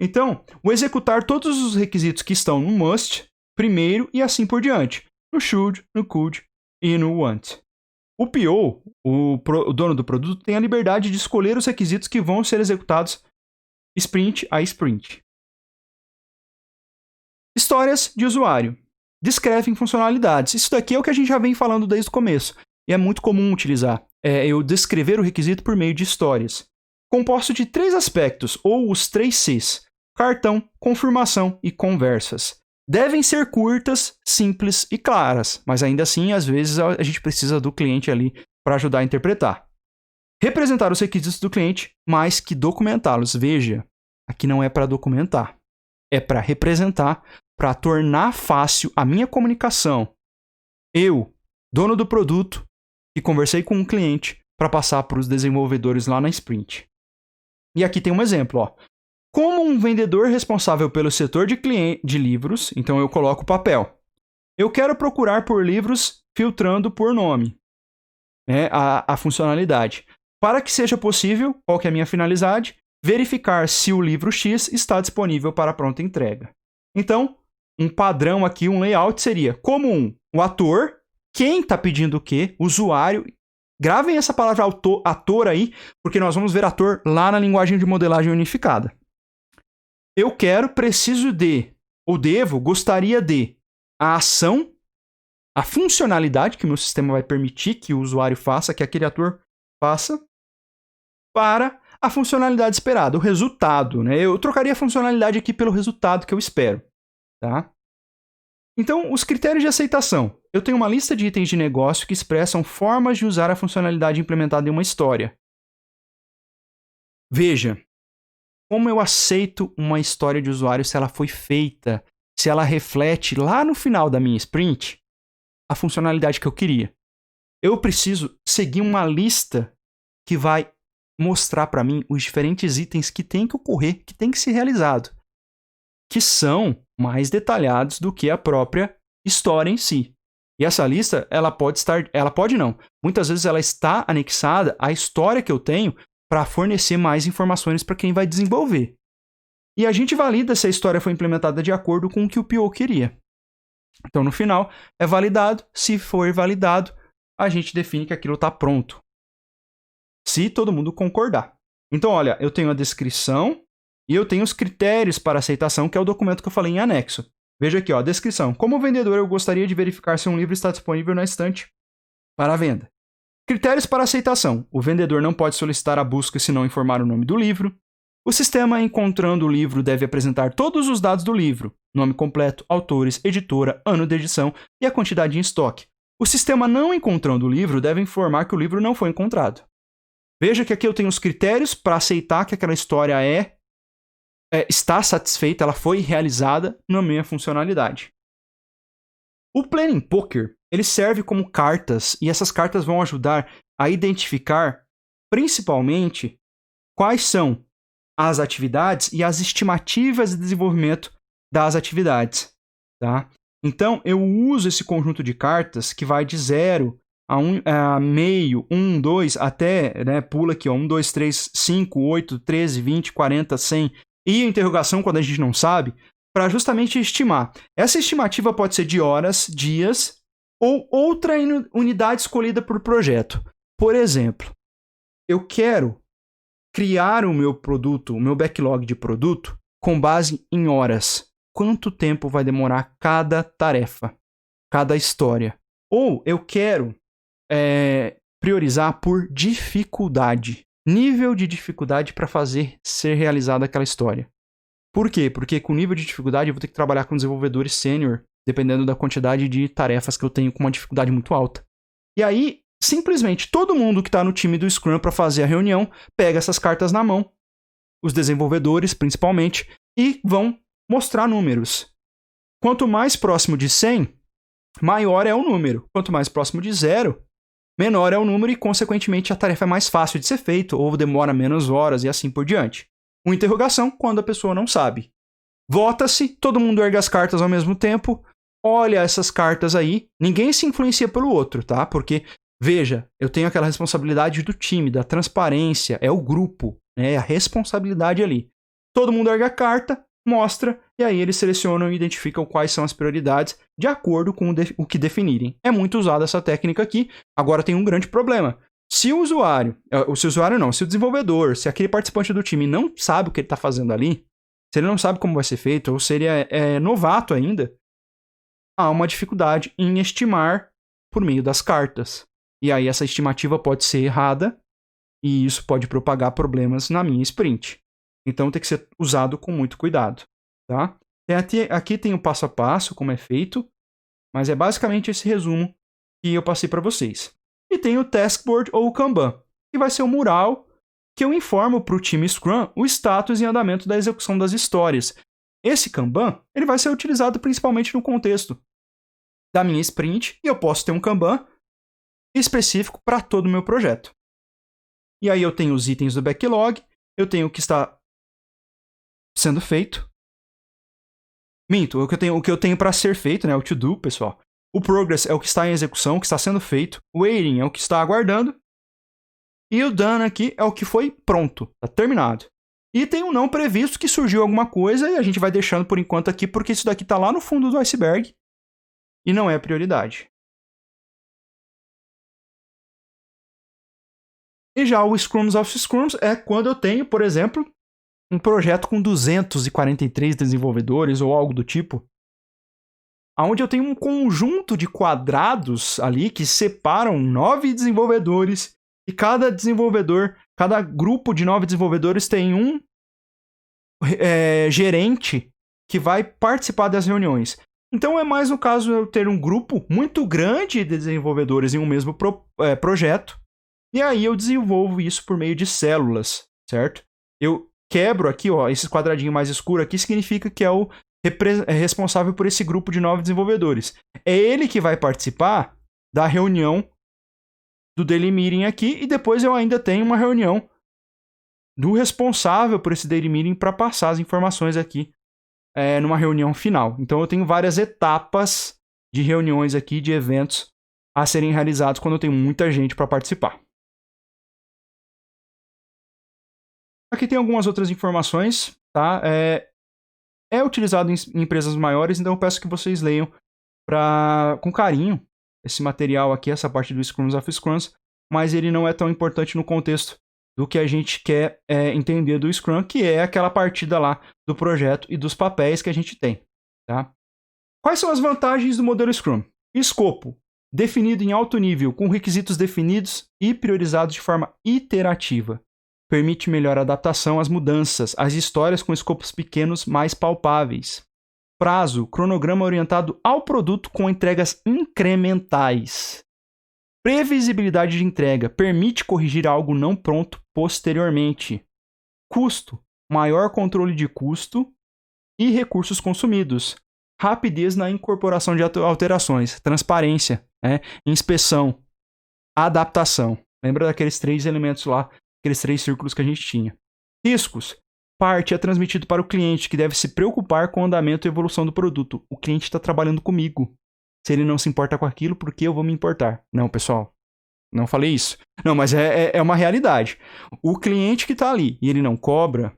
Então, o executar todos os requisitos que estão no must, primeiro e assim por diante. No should, no could e no want. O PO, o dono do produto, tem a liberdade de escolher os requisitos que vão ser executados sprint a sprint. Histórias de usuário. Descrevem funcionalidades. Isso daqui é o que a gente já vem falando desde o começo. E é muito comum utilizar. Eu descrever o requisito por meio de histórias. Composto de 3 aspectos, ou os 3 Cs. Cartão, confirmação e conversas. Devem ser curtas, simples e claras, mas ainda assim, às vezes, a gente precisa do cliente ali para ajudar a interpretar. Representar os requisitos do cliente, mais que documentá-los. Veja, aqui não é para documentar, é para representar, para tornar fácil a minha comunicação. Eu, dono do produto, que conversei com um cliente para passar para os desenvolvedores lá na sprint. E aqui tem um exemplo, ó. Como um vendedor responsável pelo setor de livros, então eu coloco papel. Eu quero procurar por livros filtrando por nome, a funcionalidade. Para que seja possível, qual que é a minha finalidade? Verificar se o livro X está disponível para pronta entrega. Então, um padrão aqui, um layout seria como o ator, quem está pedindo o quê? Usuário. Gravem essa palavra ator aí, porque nós vamos ver ator lá na linguagem de modelagem unificada. Eu quero, preciso de, ou devo, gostaria de, a ação, a funcionalidade que o meu sistema vai permitir que o usuário faça, que aquele ator faça, para a funcionalidade esperada, o resultado. Eu trocaria a funcionalidade aqui pelo resultado que eu espero. Tá? Então, os critérios de aceitação. Eu tenho uma lista de itens de negócio que expressam formas de usar a funcionalidade implementada em uma história. Veja, como eu aceito uma história de usuário se ela foi feita, se ela reflete lá no final da minha sprint a funcionalidade que eu queria. Eu preciso seguir uma lista que vai mostrar para mim os diferentes itens que tem que ocorrer, que tem que ser realizado, que são mais detalhados do que a própria história em si. E essa lista, muitas vezes ela está anexada à história que eu tenho para fornecer mais informações para quem vai desenvolver. E a gente valida se a história foi implementada de acordo com o que o PO queria. Então, no final, é validado. Se for validado, a gente define que aquilo está pronto. Se todo mundo concordar. Então, olha, eu tenho a descrição e eu tenho os critérios para aceitação, que é o documento que eu falei em anexo. Veja aqui, ó, a descrição. Como vendedor, eu gostaria de verificar se um livro está disponível na estante para venda. Critérios para aceitação. O vendedor não pode solicitar a busca se não informar o nome do livro. O sistema, encontrando o livro, deve apresentar todos os dados do livro. Nome completo, autores, editora, ano de edição e a quantidade em estoque. O sistema, não encontrando o livro, deve informar que o livro não foi encontrado. Veja que aqui eu tenho os critérios para aceitar que aquela história está satisfeita, ela foi realizada na minha funcionalidade. O Planning Poker, ele serve como cartas, e essas cartas vão ajudar a identificar, principalmente, quais são as atividades e as estimativas de desenvolvimento das atividades. Tá? Então, eu uso esse conjunto de cartas que vai de 0 a meio, 1, 2, até, pula aqui, ó, 1, 2, 3, 5, 8, 13, 20, 40, 100, e a interrogação quando a gente não sabe, para justamente estimar. Essa estimativa pode ser de horas, dias, ou outra unidade escolhida por projeto. Por exemplo, eu quero criar o meu produto, o meu backlog de produto, com base em horas. Quanto tempo vai demorar cada tarefa, cada história? Ou eu quero priorizar por dificuldade. Nível de dificuldade para fazer ser realizada aquela história. Por quê? Porque com nível de dificuldade eu vou ter que trabalhar com desenvolvedores sênior, dependendo da quantidade de tarefas que eu tenho com uma dificuldade muito alta. E aí, simplesmente, todo mundo que está no time do Scrum para fazer a reunião, pega essas cartas na mão, os desenvolvedores principalmente, e vão mostrar números. Quanto mais próximo de 100, maior é o número. Quanto mais próximo de 0, menor é o número e, consequentemente, a tarefa é mais fácil de ser feita ou demora menos horas e assim por diante. Uma interrogação quando a pessoa não sabe. Vota-se, todo mundo ergue as cartas ao mesmo tempo, olha essas cartas aí, ninguém se influencia pelo outro, tá? Porque, veja, eu tenho aquela responsabilidade do time, da transparência, é o grupo, né? É a responsabilidade ali. Todo mundo ergue a carta, mostra, e aí eles selecionam e identificam quais são as prioridades de acordo com o que definirem. É muito usada essa técnica aqui, agora tem um grande problema. Se o desenvolvedor, se aquele participante do time não sabe o que ele está fazendo ali, se ele não sabe como vai ser feito, ou se ele é novato ainda, há uma dificuldade em estimar por meio das cartas. E aí essa estimativa pode ser errada, e isso pode propagar problemas na minha sprint. Então tem que ser usado com muito cuidado, tá? Aqui tem o passo a passo, como é feito, mas é basicamente esse resumo que eu passei para vocês. E tem o Taskboard ou o Kanban, que vai ser o mural que eu informo para o time Scrum o status e andamento da execução das histórias. Esse Kanban ele vai ser utilizado principalmente no contexto da minha sprint, e eu posso ter um Kanban específico para todo o meu projeto. E aí eu tenho os itens do backlog, eu tenho o que está sendo feito. Minto, o que eu tenho para ser feito, né, o to-do, pessoal. O progress é o que está em execução, o que está sendo feito. O waiting é o que está aguardando. E o done aqui é o que foi pronto, está terminado. E tem um não previsto que surgiu alguma coisa e a gente vai deixando por enquanto aqui porque isso daqui está lá no fundo do iceberg e não é prioridade. E já o Scrums of Scrums é quando eu tenho, por exemplo, um projeto com 243 desenvolvedores ou algo do tipo, onde eu tenho um conjunto de quadrados ali que separam 9 desenvolvedores e cada grupo de 9 desenvolvedores tem um gerente que vai participar das reuniões. Então é mais no caso eu ter um grupo muito grande de desenvolvedores em um mesmo projeto, e aí eu desenvolvo isso por meio de células, certo? Eu quebro aqui, ó, esse quadradinho mais escuro aqui significa que é o responsável por esse grupo de 9 desenvolvedores. É ele que vai participar da reunião do Daily Meeting aqui, e depois eu ainda tenho uma reunião do responsável por esse Daily Meeting para passar as informações aqui numa reunião final. Então eu tenho várias etapas de reuniões aqui, de eventos a serem realizados quando eu tenho muita gente para participar. Aqui tem algumas outras informações, tá? É utilizado em empresas maiores, então eu peço que vocês leiam com carinho esse material aqui, essa parte do Scrums of Scrums, mas ele não é tão importante no contexto do que a gente quer entender do Scrum, que é aquela partida lá do projeto e dos papéis que a gente tem, tá? Quais são as vantagens do modelo Scrum? Escopo, definido em alto nível, com requisitos definidos e priorizados de forma iterativa. Permite melhor adaptação às mudanças, às histórias com escopos pequenos mais palpáveis. Prazo, cronograma orientado ao produto com entregas incrementais. Previsibilidade de entrega, permite corrigir algo não pronto posteriormente. Custo, maior controle de custo e recursos consumidos. Rapidez na incorporação de alterações. Transparência, inspeção, adaptação. Lembra daqueles 3 elementos lá, aqueles 3 círculos que a gente tinha. Riscos. Parte é transmitido para o cliente, que deve se preocupar com o andamento e evolução do produto. O cliente está trabalhando comigo. Se ele não se importa com aquilo, por que eu vou me importar? Não, pessoal, não falei isso. Não, mas é uma realidade. O cliente que está ali e ele não cobra,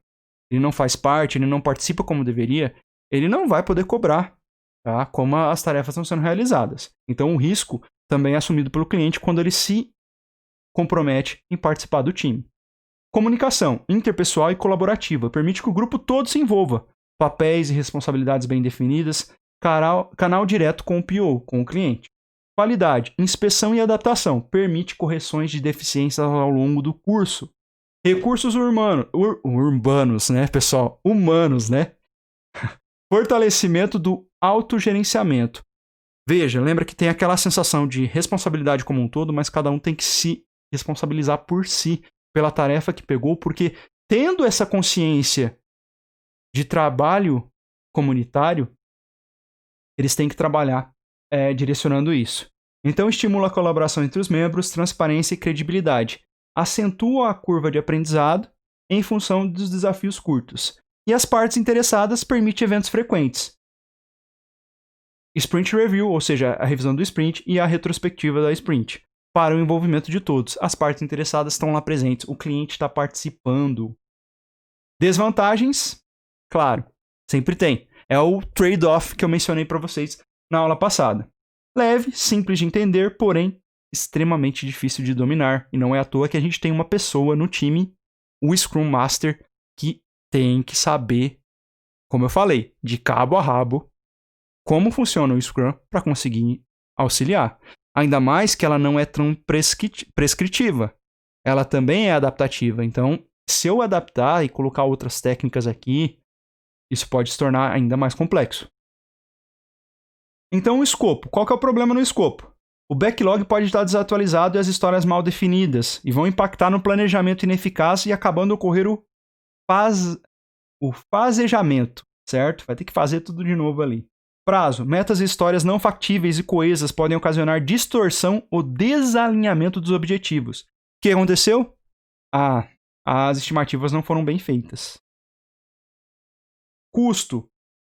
ele não faz parte, ele não participa como deveria, ele não vai poder cobrar, tá? Como as tarefas estão sendo realizadas. Então o risco também é assumido pelo cliente quando ele se compromete em participar do time. Comunicação interpessoal e colaborativa. Permite que o grupo todo se envolva. Papéis e responsabilidades bem definidas. Canal direto com o PO, com o cliente. Qualidade, inspeção e adaptação. Permite correções de deficiências ao longo do curso. Recursos urbanos, né, pessoal? Humanos, né? Fortalecimento do autogerenciamento. Veja, lembra que tem aquela sensação de responsabilidade como um todo, mas cada um tem que se responsabilizar por si, pela tarefa que pegou, porque tendo essa consciência de trabalho comunitário, eles têm que trabalhar direcionando isso. Então, estimula a colaboração entre os membros, transparência e credibilidade. Acentua a curva de aprendizado em função dos desafios curtos. E as partes interessadas permite eventos frequentes. Sprint Review, ou seja, a revisão do sprint, e a retrospectiva da sprint, para o envolvimento de todos. As partes interessadas estão lá presentes, o cliente está participando. Desvantagens? Claro, sempre tem. É o trade-off que eu mencionei para vocês na aula passada. Leve, simples de entender, porém extremamente difícil de dominar. E não é à toa que a gente tem uma pessoa no time, o Scrum Master, que tem que saber, como eu falei, de cabo a rabo, como funciona o Scrum para conseguir auxiliar. Ainda mais que ela não é tão prescritiva. Ela também é adaptativa. Então, se eu adaptar e colocar outras técnicas aqui, isso pode se tornar ainda mais complexo. Então, o escopo. Qual que é o problema no escopo? O backlog pode estar desatualizado e as histórias mal definidas, e vão impactar no planejamento ineficaz e acabando ocorrer o fasejamento, certo? Vai ter que fazer tudo de novo ali. Prazo. Metas e histórias não factíveis e coesas podem ocasionar distorção ou desalinhamento dos objetivos. O que aconteceu? As estimativas não foram bem feitas. Custo.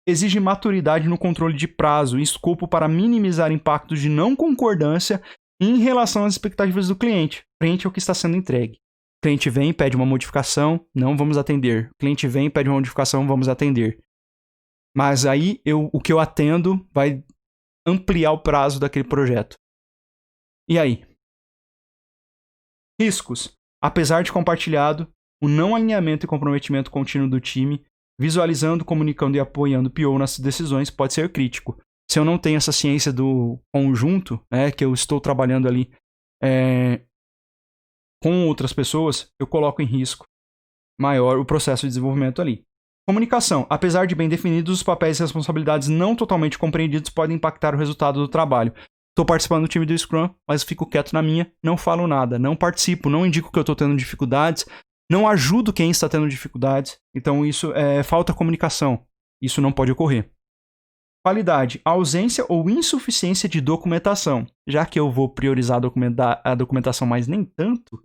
Exige maturidade no controle de prazo e escopo para minimizar impactos de não concordância em relação às expectativas do cliente, frente ao que está sendo entregue. O cliente vem, pede uma modificação, não vamos atender. O cliente vem, pede uma modificação, vamos atender. Mas aí, o que eu atendo vai ampliar o prazo daquele projeto. E aí? Riscos. Apesar de compartilhado, o não alinhamento e comprometimento contínuo do time, visualizando, comunicando e apoiando o PO nas decisões, pode ser crítico. Se eu não tenho essa ciência do conjunto, que eu estou trabalhando ali com outras pessoas, eu coloco em risco maior o processo de desenvolvimento ali. Comunicação. Apesar de bem definidos, os papéis e responsabilidades não totalmente compreendidos podem impactar o resultado do trabalho. Estou participando do time do Scrum, mas fico quieto na minha, não falo nada, não participo, não indico que eu estou tendo dificuldades, não ajudo quem está tendo dificuldades. Então isso é falta de comunicação. Isso não pode ocorrer. Qualidade. Ausência ou insuficiência de documentação. Já que eu vou priorizar a documentação, mas nem tanto,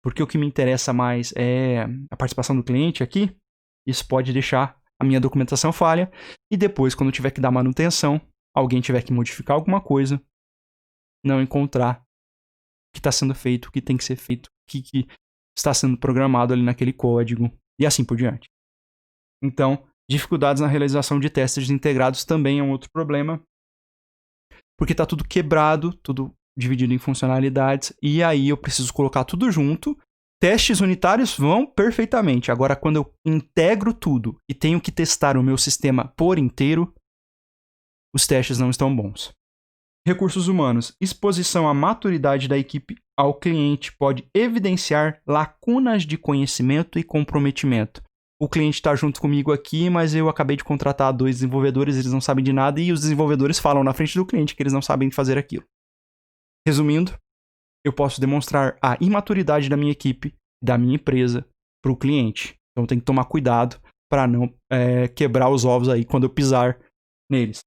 porque o que me interessa mais é a participação do cliente aqui, isso pode deixar a minha documentação falha. E depois, quando eu tiver que dar manutenção, alguém tiver que modificar alguma coisa, não encontrar o que está sendo feito, o que tem que ser feito, o que está sendo programado ali naquele código, e assim por diante. Então, dificuldades na realização de testes integrados também é um outro problema, porque está tudo quebrado, tudo dividido em funcionalidades, e aí eu preciso colocar tudo junto. Testes unitários vão perfeitamente. Agora, quando eu integro tudo e tenho que testar o meu sistema por inteiro, os testes não estão bons. Recursos humanos. Exposição à maturidade da equipe ao cliente pode evidenciar lacunas de conhecimento e comprometimento. O cliente está junto comigo aqui, mas eu acabei de contratar 2 desenvolvedores, eles não sabem de nada, e os desenvolvedores falam na frente do cliente que eles não sabem fazer aquilo. Resumindo, eu posso demonstrar a imaturidade da minha equipe, da minha empresa, para o cliente. Então tem que tomar cuidado para não quebrar os ovos aí quando eu pisar neles.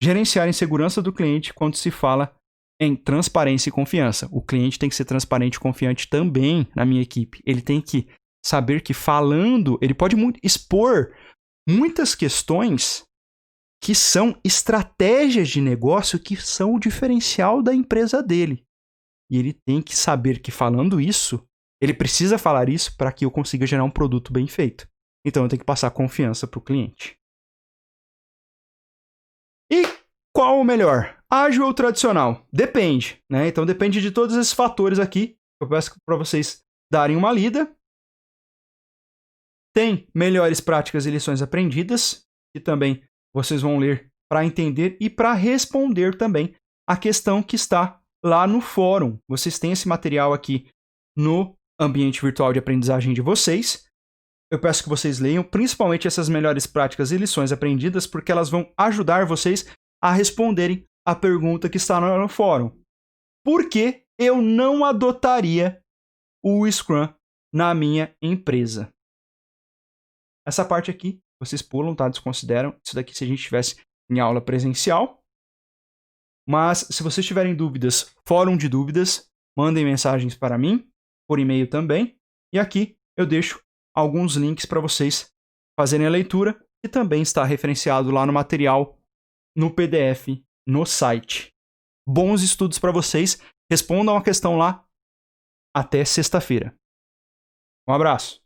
Gerenciar a insegurança do cliente quando se fala em transparência e confiança. O cliente tem que ser transparente e confiante também na minha equipe. Ele tem que saber que falando, ele pode expor muitas questões que são estratégias de negócio que são o diferencial da empresa dele. E ele tem que saber que falando isso, ele precisa falar isso para que eu consiga gerar um produto bem feito. Então eu tenho que passar confiança para o cliente. E qual o melhor? Ágil ou tradicional? Depende, né? Então depende de todos esses fatores aqui. Eu peço para vocês darem uma lida. Tem melhores práticas e lições aprendidas, que também vocês vão ler para entender e para responder também a questão que está lá no fórum. Vocês têm esse material aqui no ambiente virtual de aprendizagem de vocês. Eu peço que vocês leiam, principalmente essas melhores práticas e lições aprendidas, porque elas vão ajudar vocês a responderem a pergunta que está no fórum. Por que eu não adotaria o Scrum na minha empresa? Essa parte aqui, vocês pulam, tá? Desconsideram. Isso daqui se a gente estivesse em aula presencial. Mas se vocês tiverem dúvidas, fórum de dúvidas, mandem mensagens para mim, por e-mail também. E aqui eu deixo alguns links para vocês fazerem a leitura, que também está referenciado lá no material, no PDF, no site. Bons estudos para vocês. Respondam a questão lá. Até sexta-feira. Um abraço.